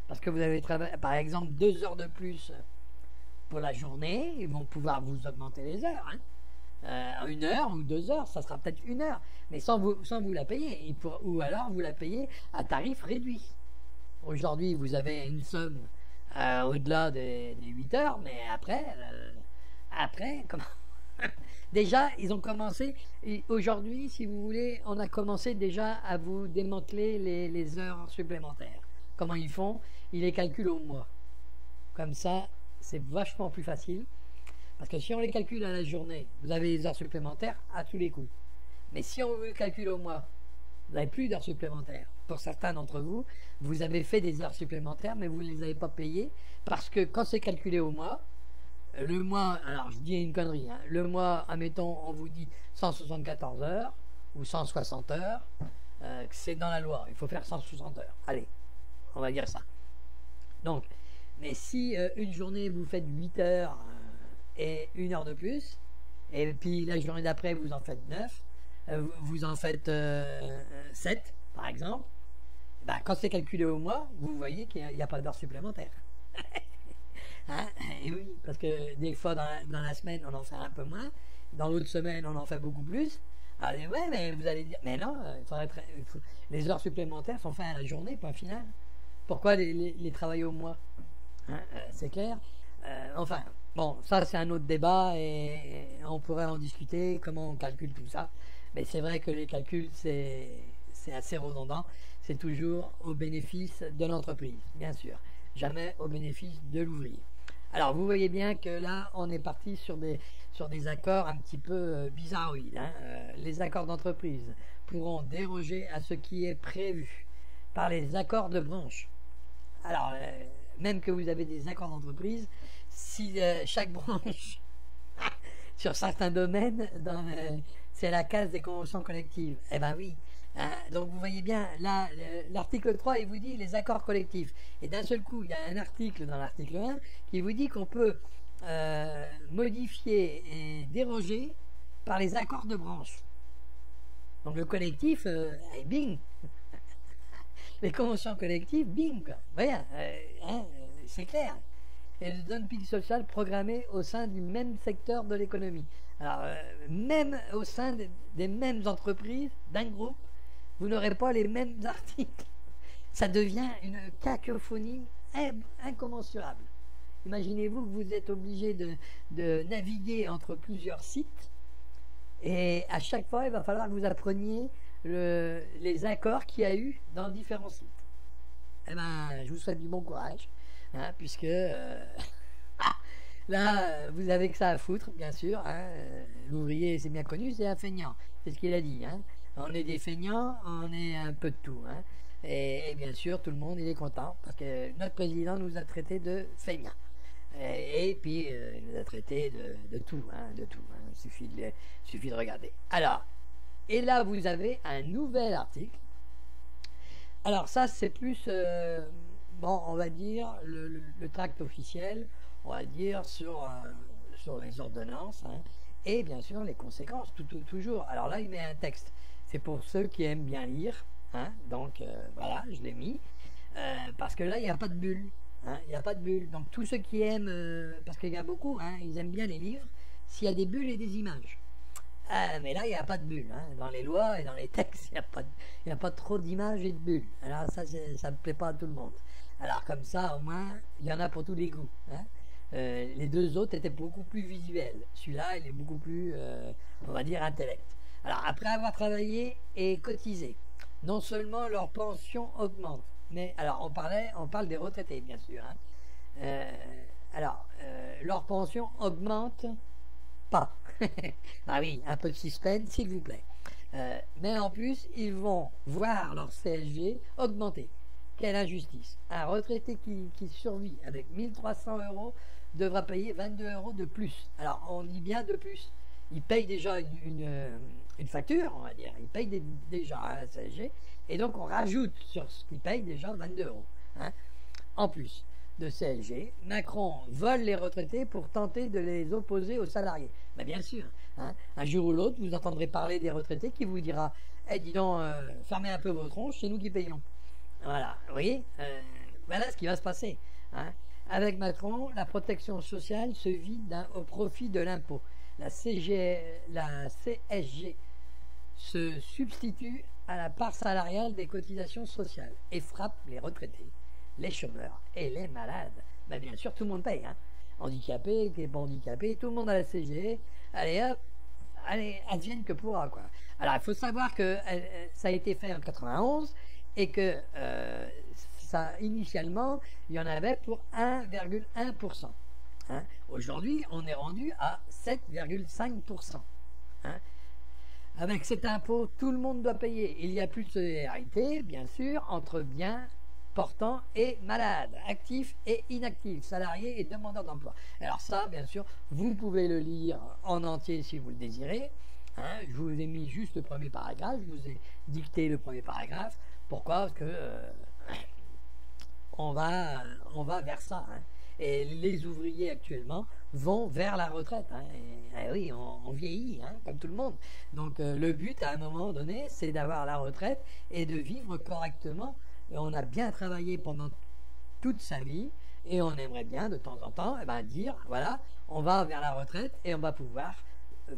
Parce que vous avez travaillé, par exemple, 2 heures de plus pour la journée, ils vont pouvoir vous augmenter les heures. Hein. 1 heure ou 2 heures, ça sera peut-être 1 heure, mais sans vous la payer. Ou alors vous la payez à tarif réduit. Aujourd'hui, vous avez une somme au-delà des 8 heures, mais après, comment déjà, ils ont commencé, aujourd'hui, si vous voulez, on a commencé déjà à vous démanteler les heures supplémentaires. Comment ils font? Ils les calculent au mois. Comme ça, c'est vachement plus facile. Parce que si on les calcule à la journée, vous avez des heures supplémentaires à tous les coups. Mais si on le calcule au mois, vous n'avez plus d'heures supplémentaires. Pour certains d'entre vous, vous avez fait des heures supplémentaires, mais vous ne les avez pas payées. Parce que quand c'est calculé au mois, le mois, alors je dis une connerie, hein, le mois, admettons, on vous dit 174 heures ou 160 heures, c'est dans la loi, il faut faire 160 heures. Allez, on va dire ça. Donc, mais si une journée vous faites 8 heures et 1 heure de plus, et puis la journée d'après vous en faites 9, vous en faites 7 par exemple, quand c'est calculé au mois, vous voyez qu'il n'y a pas d'heures supplémentaires. Hein? Et oui, parce que des fois dans la semaine on en fait un peu moins, dans l'autre semaine on en fait beaucoup plus. Allez, ouais, mais vous allez dire, mais non, les heures supplémentaires sont faites à la journée, point final. Pourquoi les travailler au mois? Hein? C'est clair. Enfin, bon, ça c'est un autre débat et on pourrait en discuter, comment on calcule tout ça. Mais c'est vrai que les calculs, c'est assez redondant. C'est toujours au bénéfice de l'entreprise, bien sûr. Jamais au bénéfice de l'ouvrier. Alors, vous voyez bien que là, on est parti sur des accords un petit peu bizarroïdes. Hein. Les accords d'entreprise pourront déroger à ce qui est prévu par les accords de branche. Alors, même que vous avez des accords d'entreprise, si chaque branche, sur certains domaines, c'est la case des conventions collectives. Eh ben oui. Hein, donc vous voyez bien, là, l'article 3, il vous dit les accords collectifs. Et d'un seul coup, il y a un article dans l'article 1 qui vous dit qu'on peut modifier et déroger par les accords de branche. Donc le collectif, bing. Les conventions collectives, bing. Voilà, c'est clair. Et le dumping social programmé au sein du même secteur de l'économie. Alors, même au sein des mêmes entreprises, d'un groupe, vous n'aurez pas les mêmes articles. Ça devient une cacophonie incommensurable. Imaginez-vous que vous êtes obligé de naviguer entre plusieurs sites et à chaque fois, il va falloir que vous appreniez les accords qu'il y a eu dans différents sites. Eh ben, je vous souhaite du bon courage, hein, puisque là, vous avez que ça à foutre, bien sûr. Hein, l'ouvrier, c'est bien connu, c'est un feignant. C'est ce qu'il a dit. Hein. On est des feignants, on est un peu de tout. Hein. Et bien sûr, tout le monde, il est content, parce que notre président nous a traités de feignants. Et puis, il nous a traités de tout. Hein, de tout. Hein. Il suffit de regarder. Alors, et là, vous avez un nouvel article. Alors ça, c'est plus, bon, on va dire, le tract officiel, on va dire, sur les ordonnances, hein, et bien sûr, les conséquences, toujours. Alors là, il met un texte. C'est pour ceux qui aiment bien lire, hein, donc voilà, je l'ai mis, parce que là, il n'y a pas de bulle. Hein, il n'y a pas de bulles. Donc tous ceux qui aiment, parce qu'il y a beaucoup, hein, ils aiment bien les livres, s'il y a des bulles et des images. Mais là, il n'y a pas de bulles. Hein. Dans les lois et dans les textes, il n'y a pas trop d'images et de bulles. Alors ça ne plaît pas à tout le monde. Alors comme ça, au moins, il y en a pour tous les goûts. Hein. Les deux autres étaient beaucoup plus visuels. Celui-là, il est beaucoup plus, on va dire, intellect. Alors après avoir travaillé et cotisé, non seulement leur pension augmente, mais alors on parle des retraités, bien sûr. Hein. Leur pension augmente pas. Ah oui, un peu de suspense, s'il vous plaît. Mais en plus, ils vont voir leur CSG augmenter. Quelle injustice. Un retraité qui survit avec 1300 € devra payer 22 € de plus. Alors, on dit bien de plus. Il paye déjà une facture, on va dire. Il paye déjà un CSG. Et donc, on rajoute sur ce qu'il paye déjà 22 €. Hein. En plus de CSG, Macron vole les retraités pour tenter de les opposer aux salariés. Mais bien sûr, hein, un jour ou l'autre, vous entendrez parler des retraités qui vous dira « Eh, dis donc, fermez un peu vos tronches, c'est nous qui payons. » Voilà, vous voyez, voilà ce qui va se passer. Hein. Avec Macron, la protection sociale se vide au profit de l'impôt. La CSG se substitue à la part salariale des cotisations sociales et frappe les retraités, les chômeurs et les malades. Ben bien sûr, tout le monde paye. Hein. Handicapé, qui n'est pas handicapé, tout le monde a la CSG. Allez hop, allez, advienne que pourra, quoi. Alors, il faut savoir que ça a été fait en 91 et que ça, initialement, il y en avait pour 1,1%. Hein. Aujourd'hui, on est rendu à 7,5%. Hein. Avec cet impôt, tout le monde doit payer. Il n'y a plus de solidarité, bien sûr, entre biens portants et malades, actifs et inactifs, salariés et demandeurs d'emploi. Alors ça, bien sûr, vous pouvez le lire en entier si vous le désirez. Hein, je vous ai mis juste le premier paragraphe, je vous ai dicté le premier paragraphe. Pourquoi ? Parce que on va vers ça. Hein. Et les ouvriers actuellement vont vers la retraite. Hein. Et oui, on vieillit, hein, comme tout le monde. Donc le but, à un moment donné, c'est d'avoir la retraite et de vivre correctement. Et on a bien travaillé pendant toute sa vie et on aimerait bien de temps en temps dire, voilà, on va vers la retraite et on va pouvoir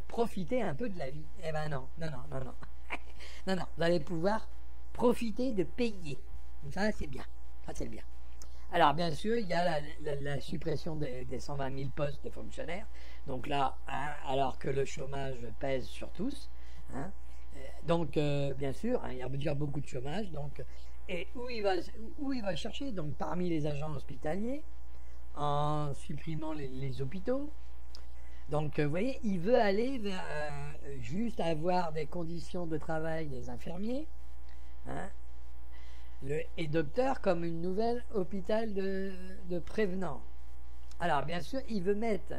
profiter un peu de la vie. Eh ben non. Non, vous allez pouvoir profiter de payer. Ça, c'est bien. Ça, c'est bien. Alors, bien sûr, il y a la suppression des 120 000 postes de fonctionnaires. Donc là, hein, alors que le chômage pèse sur tous. Hein, donc, bien sûr, hein, il y a beaucoup de chômage. Donc, et où il va chercher? Donc, parmi les agents hospitaliers, en supprimant les hôpitaux. Donc, vous voyez, il veut aller vers juste avoir des conditions de travail des infirmiers. Hein, et docteur comme une nouvelle hôpital de prévenant. Alors bien sûr, il veut mettre,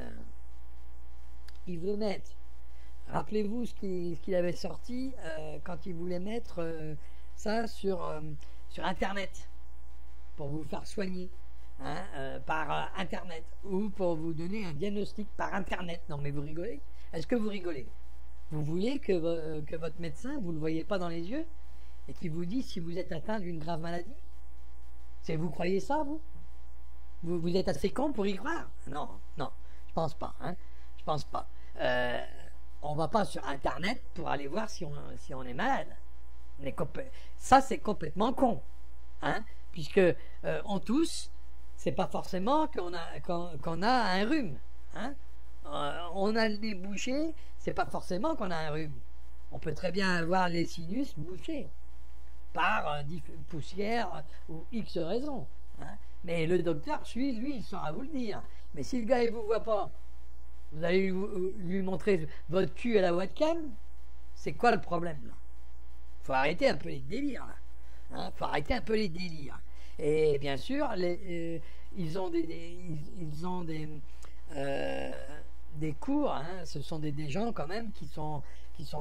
rappelez-vous ce qu'il avait sorti quand il voulait mettre ça sur Internet pour vous faire soigner par Internet ou pour vous donner un diagnostic par Internet. Non mais vous rigolez? Est-ce que vous rigolez? Vous voulez que votre médecin, vous ne le voyez pas dans les yeux et qu'il vous dise si vous êtes atteint d'une grave maladie? Vous croyez ça, vous êtes assez con pour y croire? Non, je pense pas. Je pense pas. On va pas sur Internet pour aller voir si on est malade. Ça, c'est complètement con. Puisque on tousse, c'est pas forcément qu'on a un rhume. On a le nez bouché, c'est pas forcément qu'on a un rhume. On peut très bien avoir les sinus bouchés par poussière ou X raisons. Mais le docteur, lui, il saura vous le dire. Mais si le gars, il vous voit pas, vous allez lui montrer votre cul à la webcam, c'est quoi le problème, là? Faut arrêter un peu les délires, là. Faut arrêter un peu les délires. Et bien sûr, ils ont des cours, ce sont des gens quand même qui sont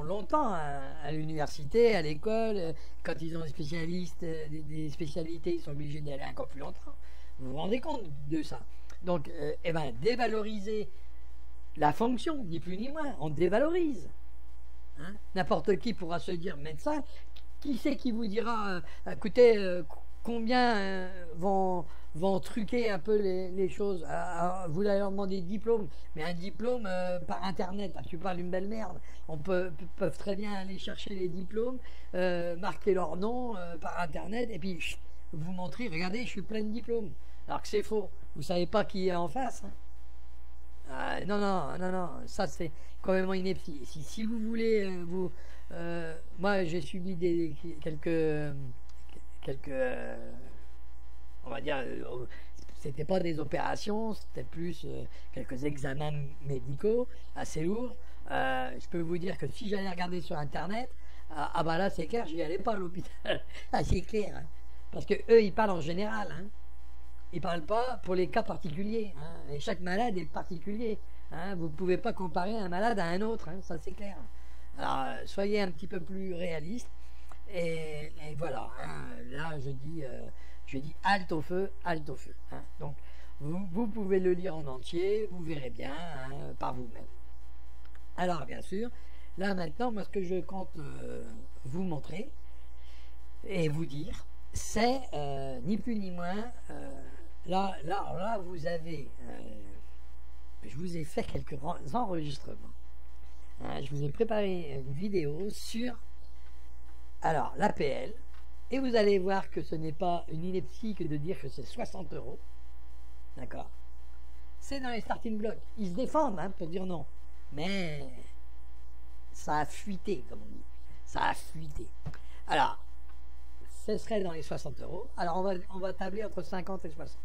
longtemps à l'université, à l'école. Quand ils ont des spécialités, ils sont obligés d'y aller encore plus longtemps. Vous vous rendez compte de ça? Donc, dévaloriser la fonction, ni plus ni moins, on dévalorise. N'importe qui pourra se dire médecin. Qui c'est qui vous dira, écoutez, combien vont truquer un peu les choses? Vous allez leur demander diplôme, mais un diplôme par Internet, tu parles d'une belle merde. Peuvent très bien aller chercher les diplômes, marquer leur nom par Internet, et puis vous montrer, regardez, je suis plein de diplômes. Alors que c'est faux. Vous savez pas qui est en face. Non, ça c'est complètement ineptie. Si vous voulez, moi j'ai subi quelques on va dire, c'était pas des opérations, c'était plus quelques examens médicaux assez lourds. Je peux vous dire que si j'allais regarder sur Internet, bah là c'est clair, j'y allais pas à l'hôpital. C'est clair, parce que eux ils parlent en général. Ils parlent pas pour les cas particuliers. Et chaque malade est particulier. Vous pouvez pas comparer un malade à un autre, ça c'est clair. Alors soyez un petit peu plus réaliste. Et voilà. Là je dis halte au feu, halte au feu. Donc vous pouvez le lire en entier, vous verrez bien par vous-même. Alors bien sûr, là maintenant, moi ce que je compte vous montrer et vous dire, c'est ni plus ni moins. Là, vous avez. Je vous ai fait quelques enregistrements. Je vous ai préparé une vidéo sur. Alors, l'APL. Et vous allez voir que ce n'est pas une ineptie que de dire que c'est 60 €. D'accord? C'est dans les starting blocks. Ils se défendent pour dire non. Mais ça a fuité, comme on dit. Ça a fuité. Alors, ce serait dans les 60 €. Alors, on va tabler entre 50 et 60.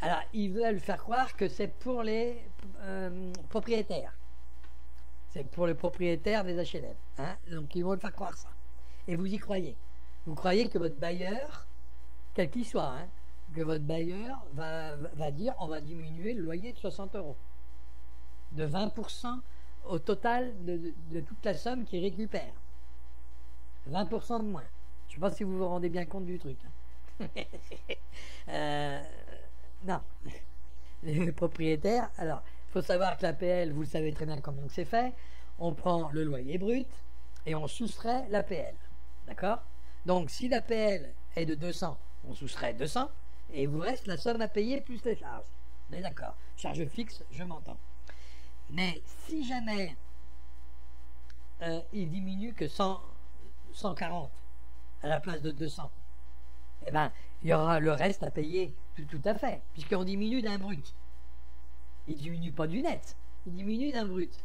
Alors, ils veulent faire croire que c'est pour les propriétaires. C'est pour les propriétaires des HLM. Donc, ils vont le faire croire ça. Et vous y croyez. Vous croyez que votre bailleur, quel qu'il soit, que votre bailleur va dire on va diminuer le loyer de 60 €. De 20% au total de toute la somme qu'il récupère. 20% de moins. Je ne sais pas si vous vous rendez bien compte du truc. Non. Les propriétaires, alors, il faut savoir que l'APL, vous le savez très bien comment c'est fait, on prend le loyer brut et on soustrait l'APL. D'accord? Donc, si l'APL est de 200, on soustrait 200 et il vous reste la somme à payer plus les charges. On est d'accord? Charge fixe, je m'entends. Mais si jamais il diminue que 140 à la place de 200, eh ben, il y aura le reste à payer tout à fait, puisqu'on diminue d'un brut. Il diminue pas du net, il diminue d'un brut.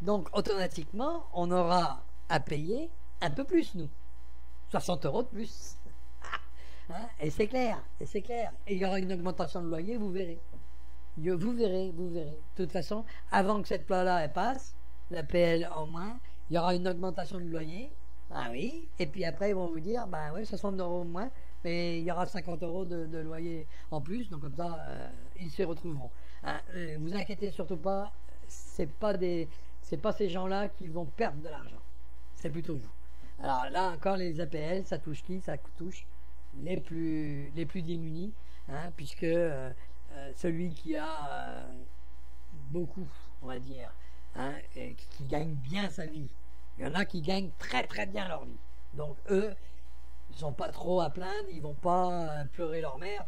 Donc, automatiquement, on aura à payer un peu plus, nous. 60 € de plus. Et c'est clair, et c'est clair. Et il y aura une augmentation de loyer, vous verrez. Vous verrez. De toute façon, avant que cette loi-là passe, la PL en moins, il y aura une augmentation de loyer Ah oui, et puis après ils vont vous dire, ben ouais, 60 euros moins, mais il y aura 50 euros de loyer en plus, donc comme ça, ils s'y retrouveront. Hein, vous inquiétez surtout pas, c'est pas ces gens-là qui vont perdre de l'argent, c'est plutôt vous. Alors là encore, les APL, ça touche qui? Ça touche les plus démunis, hein, puisque celui qui a beaucoup, on va dire, hein, et qui gagne bien sa vie. Il y en a qui gagnent très très bien leur vie. Donc eux, ils sont pas trop à plaindre, ils vont pas pleurer leur mère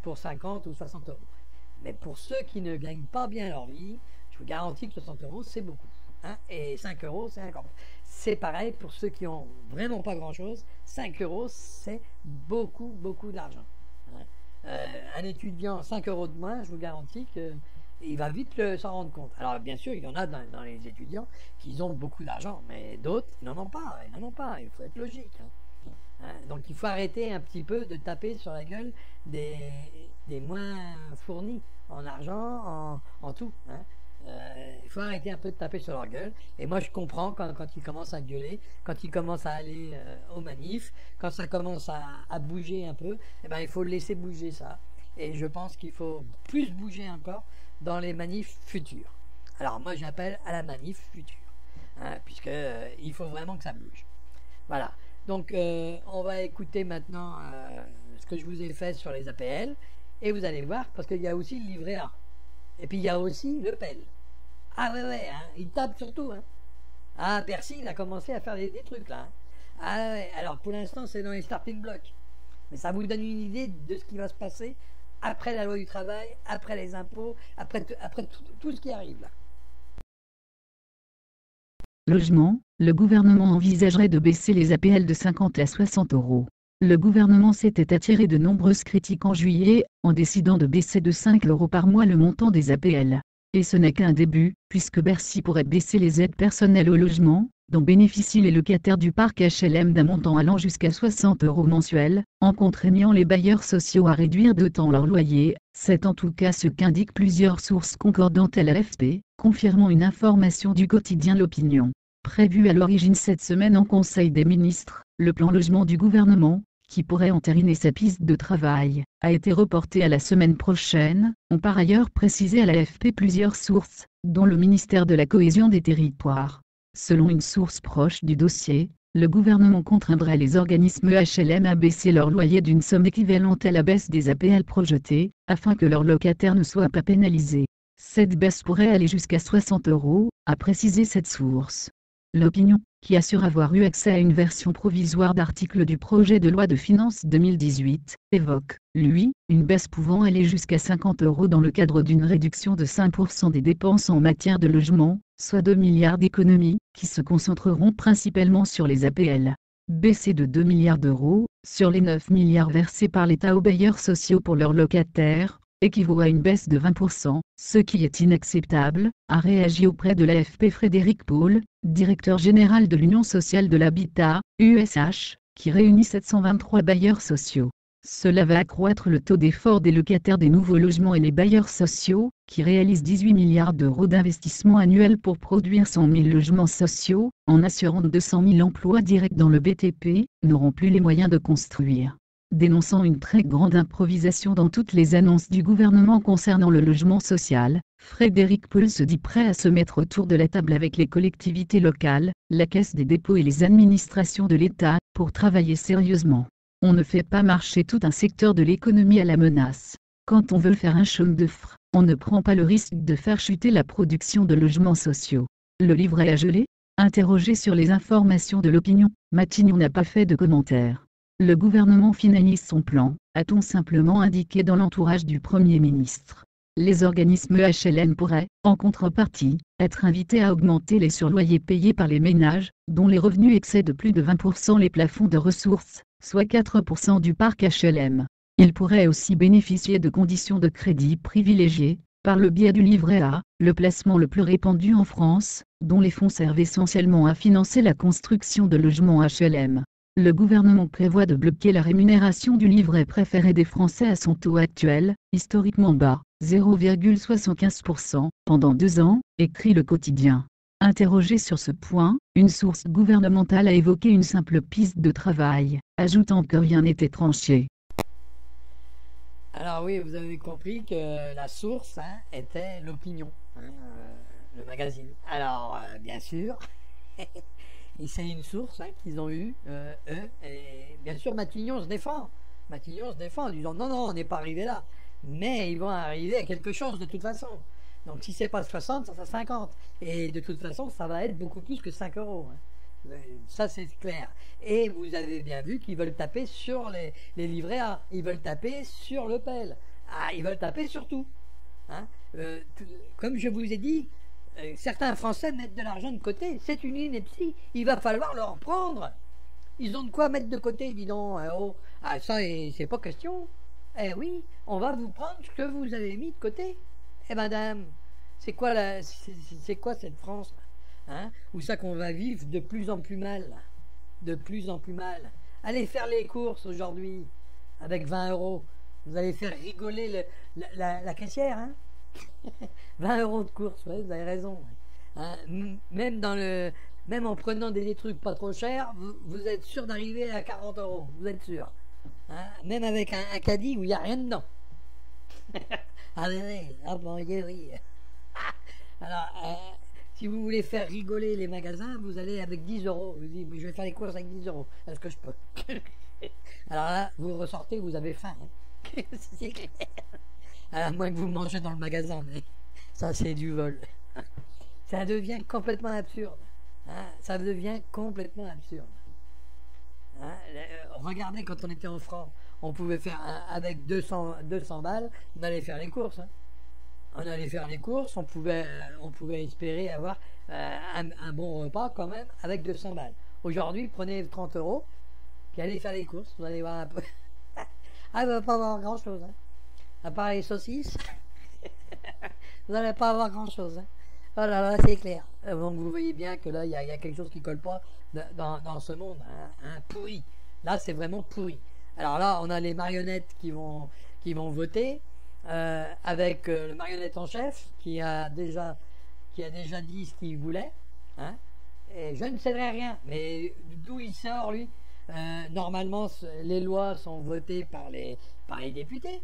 pour 50 ou 60 euros. Mais pour ceux qui ne gagnent pas bien leur vie, je vous garantis que 60 euros c'est beaucoup. Hein, et 5 euros c'est encore. C'est pareil pour ceux qui ont vraiment pas grand chose, 5 euros c'est beaucoup beaucoup d'argent. Hein. Un étudiant 5 euros de moins, je vous garantis que il va vite s'en rendre compte. Alors bien sûr, il y en a dans les étudiants qui ont beaucoup d'argent, mais d'autres n'en ont pas, il faut être logique. Hein. Hein, donc il faut arrêter un petit peu de taper sur la gueule des moins fournis en argent, en tout. Hein. Il faut arrêter un peu de taper sur leur gueule. Et moi je comprends quand ils commencent à gueuler, quand ils commencent à aller aux manifs, quand ça commence à bouger un peu, eh ben, il faut laisser bouger ça. Et je pense qu'il faut plus bouger encore dans les manifs futurs. Alors moi j'appelle à la manif future, hein, puisque il faut vraiment que ça bouge. Voilà. Donc on va écouter maintenant ce que je vous ai fait sur les APL, et vous allez voir, parce qu'il y a aussi le livret A. Et puis il y a aussi le PEL. Ah ouais, hein, il tape surtout. Hein. Ah, Bercy, il a commencé à faire des trucs là. Hein. Ah ouais, alors pour l'instant c'est dans les starting blocks. Mais ça vous donne une idée de ce qui va se passer après la loi du travail, après les impôts, après tout ce qui arrive là. Logement, le gouvernement envisagerait de baisser les APL de 50 à 60 euros. Le gouvernement s'était attiré de nombreuses critiques en juillet, en décidant de baisser de 5 euros par mois le montant des APL. Et ce n'est qu'un début, puisque Bercy pourrait baisser les aides personnelles au logement, dont bénéficient les locataires du parc HLM d'un montant allant jusqu'à 60 euros mensuels, en contraignant les bailleurs sociaux à réduire d'autant leur loyer. C'est en tout cas ce qu'indiquent plusieurs sources concordantes à l'AFP, confirmant une information du quotidien L'Opinion. Prévu à l'origine cette semaine en Conseil des ministres, le plan logement du gouvernement, qui pourrait entériner sa piste de travail, a été reporté à la semaine prochaine, ont par ailleurs précisé à l'AFP plusieurs sources, dont le ministère de la Cohésion des Territoires. Selon une source proche du dossier, le gouvernement contraindrait les organismes HLM à baisser leur loyer d'une somme équivalente à la baisse des APL projetées, afin que leurs locataires ne soient pas pénalisés. Cette baisse pourrait aller jusqu'à 60 euros, a précisé cette source. L'Opinion, qui assure avoir eu accès à une version provisoire d'article du projet de loi de finances 2018, évoque, lui, une baisse pouvant aller jusqu'à 50 euros dans le cadre d'une réduction de 5% des dépenses en matière de logement, soit 2 milliards d'économies, qui se concentreront principalement sur les APL. Baisser de 2 milliards d'euros, sur les 9 milliards versés par l'État aux bailleurs sociaux pour leurs locataires, équivaut à une baisse de 20%, ce qui est inacceptable, a réagi auprès de l'AFP Frédéric Paul, directeur général de l'Union sociale de l'habitat, USH, qui réunit 723 bailleurs sociaux. Cela va accroître le taux d'effort des locataires des nouveaux logements, et les bailleurs sociaux, qui réalisent 18 milliards d'euros d'investissement annuel pour produire 100 000 logements sociaux, en assurant 200 000 emplois directs dans le BTP, n'auront plus les moyens de construire. Dénonçant une très grande improvisation dans toutes les annonces du gouvernement concernant le logement social, Frédéric Paul se dit prêt à se mettre autour de la table avec les collectivités locales, la Caisse des dépôts et les administrations de l'État, pour travailler sérieusement. On ne fait pas marcher tout un secteur de l'économie à la menace. Quand on veut faire un chaume d'œufs, on ne prend pas le risque de faire chuter la production de logements sociaux. Le livret a gelé ? Interrogé sur les informations de l'Opinion, Matignon n'a pas fait de commentaire. Le gouvernement finalise son plan, a-t-on simplement indiqué dans l'entourage du Premier ministre. Les organismes HLM pourraient, en contrepartie, être invités à augmenter les surloyers payés par les ménages, dont les revenus excèdent de plus de 20% les plafonds de ressources, soit 4% du parc HLM. Ils pourraient aussi bénéficier de conditions de crédit privilégiées, par le biais du livret A, le placement le plus répandu en France, dont les fonds servent essentiellement à financer la construction de logements HLM. Le gouvernement prévoit de bloquer la rémunération du livret préféré des Français à son taux actuel, historiquement bas, 0,75%, pendant 2 ans, écrit le quotidien. Interrogé sur ce point, une source gouvernementale a évoqué une simple piste de travail, ajoutant que rien n'était tranché. Alors oui, vous avez compris que la source était l'opinion, le magazine. Alors, bien sûr, et c'est une source qu'ils ont eue, eux, et bien sûr Matignon se défend. Matignon se défend en disant non, non, on n'est pas arrivé là. Mais ils vont arriver à quelque chose de toute façon. Donc si c'est pas 60, ça sera 50. Et de toute façon, ça va être beaucoup plus que 5 euros. Ça, c'est clair. Et vous avez bien vu qu'ils veulent taper sur les livrets A. Ils veulent taper sur le PEL. Ah, ils veulent taper sur tout. Comme je vous ai dit, certains Français mettent de l'argent de côté. C'est une ineptie. Il va falloir leur prendre. Ils ont de quoi mettre de côté, dis donc. Oh. Ah, ça, c'est pas question. Eh oui, on va vous prendre ce que vous avez mis de côté. Eh madame, c'est quoi cette France où ça qu'on va vivre de plus en plus mal. De plus en plus mal. Allez faire les courses aujourd'hui avec 20 euros. Vous allez faire rigoler la caissière. 20 euros de course, ouais, vous avez raison. Même en prenant des trucs pas trop chers, vous êtes sûr d'arriver à 40 euros. Vous êtes sûr. Même avec un caddie où il n'y a rien dedans. Ah oui, oui. Alors, si vous voulez faire rigoler les magasins, vous allez avec 10 euros. Vous dites, je vais faire les courses avec 10 euros. Est-ce que je peux? Alors là, vous ressortez, vous avez faim. C'est clair. À moins que vous mangez dans le magasin, mais ça, c'est du vol. Ça devient complètement absurde. Ça devient complètement absurde. Regardez, quand on était en France, on pouvait faire avec 200 balles, on allait faire les courses. On allait faire les courses, on pouvait espérer avoir un bon repas quand même avec 200 balles. Aujourd'hui, prenez 30 euros, puis allez faire les courses, vous allez voir un peu. Ah, il ne va pas avoir grand chose. À part les saucisses, vous n'allez pas avoir grand chose. Oh là là, c'est clair. Donc vous voyez bien que là, il y a quelque chose qui ne colle pas dans ce monde, pourri. Là, c'est vraiment pourri. Alors là, on a les marionnettes qui vont voter, avec le marionnette en chef qui a déjà dit ce qu'il voulait. Et je ne céderai rien. Mais d'où il sort, lui? Normalement, les lois sont votées par les députés.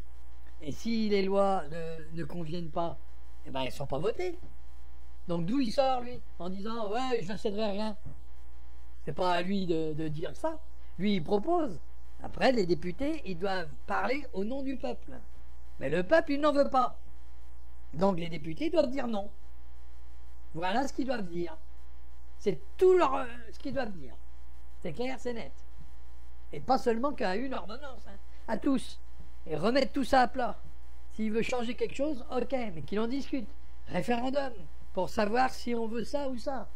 Et si les lois ne conviennent pas, eh ben, elles ne sont pas votées. Donc d'où il sort, lui, en disant ouais, je ne céderai rien? C'est pas à lui de dire ça. Lui, il propose. Après, les députés, ils doivent parler au nom du peuple. Mais le peuple, il n'en veut pas. Donc les députés doivent dire non. Voilà ce qu'ils doivent dire. C'est tout ce qu'ils doivent dire. C'est clair, c'est net. Et pas seulement qu'à une ordonnance, à tous. Et remettre tout ça à plat. S'il veut changer quelque chose, ok, mais qu'il en discute. Référendum, pour savoir si on veut ça ou ça.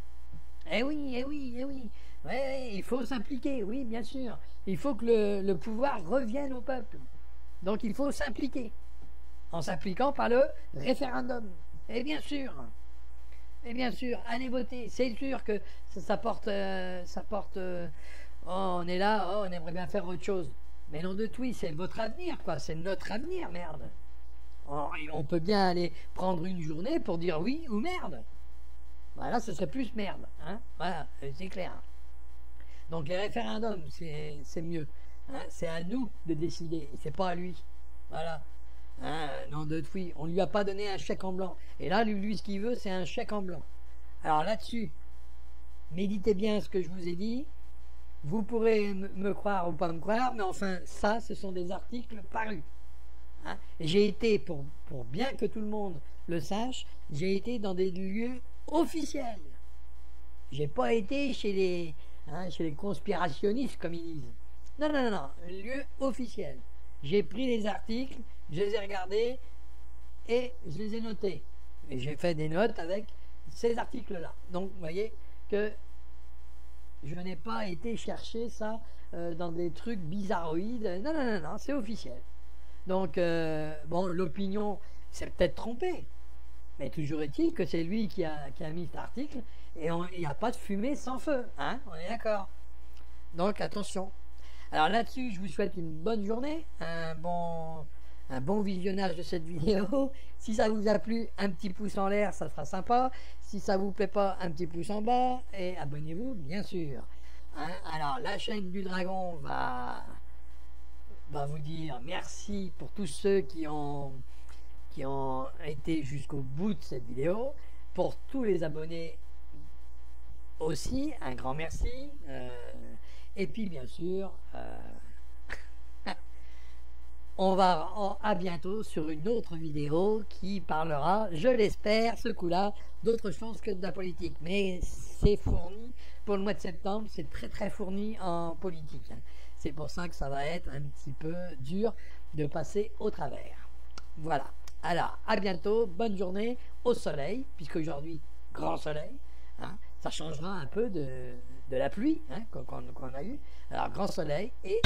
Eh oui, eh oui, eh oui. Ouais, il faut s'impliquer, oui, bien sûr. Il faut que le pouvoir revienne au peuple. Donc il faut s'impliquer. En s'impliquant par le référendum. Et bien sûr, allez voter. C'est sûr que ça porte... oh, on est là, oh, on aimerait bien faire autre chose. Mais non de tout, c'est votre avenir, quoi. C'est notre avenir, merde. On peut bien aller prendre une journée pour dire oui ou merde. Voilà, ce serait plus merde. Voilà, c'est clair. Donc les référendums, c'est mieux. C'est à nous de décider, c'est pas à lui. Voilà. Non de oui, on lui a pas donné un chèque en blanc. Et là, lui ce qu'il veut, c'est un chèque en blanc. Alors là-dessus, méditez bien ce que je vous ai dit. Vous pourrez me croire ou pas me croire, mais enfin, ça, ce sont des articles parus. Et j'ai été, pour bien que tout le monde le sache, j'ai été dans des lieux officiels. J'ai pas été chez les conspirationnistes, comme ils disent. Non, lieu officiel. J'ai pris les articles, je les ai regardés et je les ai notés. Et j'ai fait des notes avec ces articles-là. Donc, vous voyez que je n'ai pas été chercher ça dans des trucs bizarroïdes. Non, c'est officiel. Donc, bon, l'opinion s'est peut-être trompée. Mais toujours est-il que c'est lui qui a mis cet article et il n'y a pas de fumée sans feu. On est d'accord. Donc, attention. Alors là-dessus, je vous souhaite une bonne journée, un bon un bon visionnage de cette vidéo. Si ça vous a plu, un petit pouce en l'air, ça sera sympa. Si ça vous plaît pas, un petit pouce en bas. Et abonnez-vous, bien sûr. Hein, alors, la chaîne du Dragon va vous dire merci pour tous ceux qui ont été jusqu'au bout de cette vidéo. Pour tous les abonnés aussi, un grand merci. Et puis, bien sûr... on va à bientôt sur une autre vidéo qui parlera, je l'espère, ce coup-là, d'autre chose que de la politique. Mais c'est fourni pour le mois de septembre, c'est très très fourni en politique. C'est pour ça que ça va être un petit peu dur de passer au travers. Voilà. Alors, à bientôt, bonne journée au soleil, puisque aujourd'hui, grand soleil. Hein, ça changera un peu de la pluie hein, qu'on a eu. Alors, grand soleil et...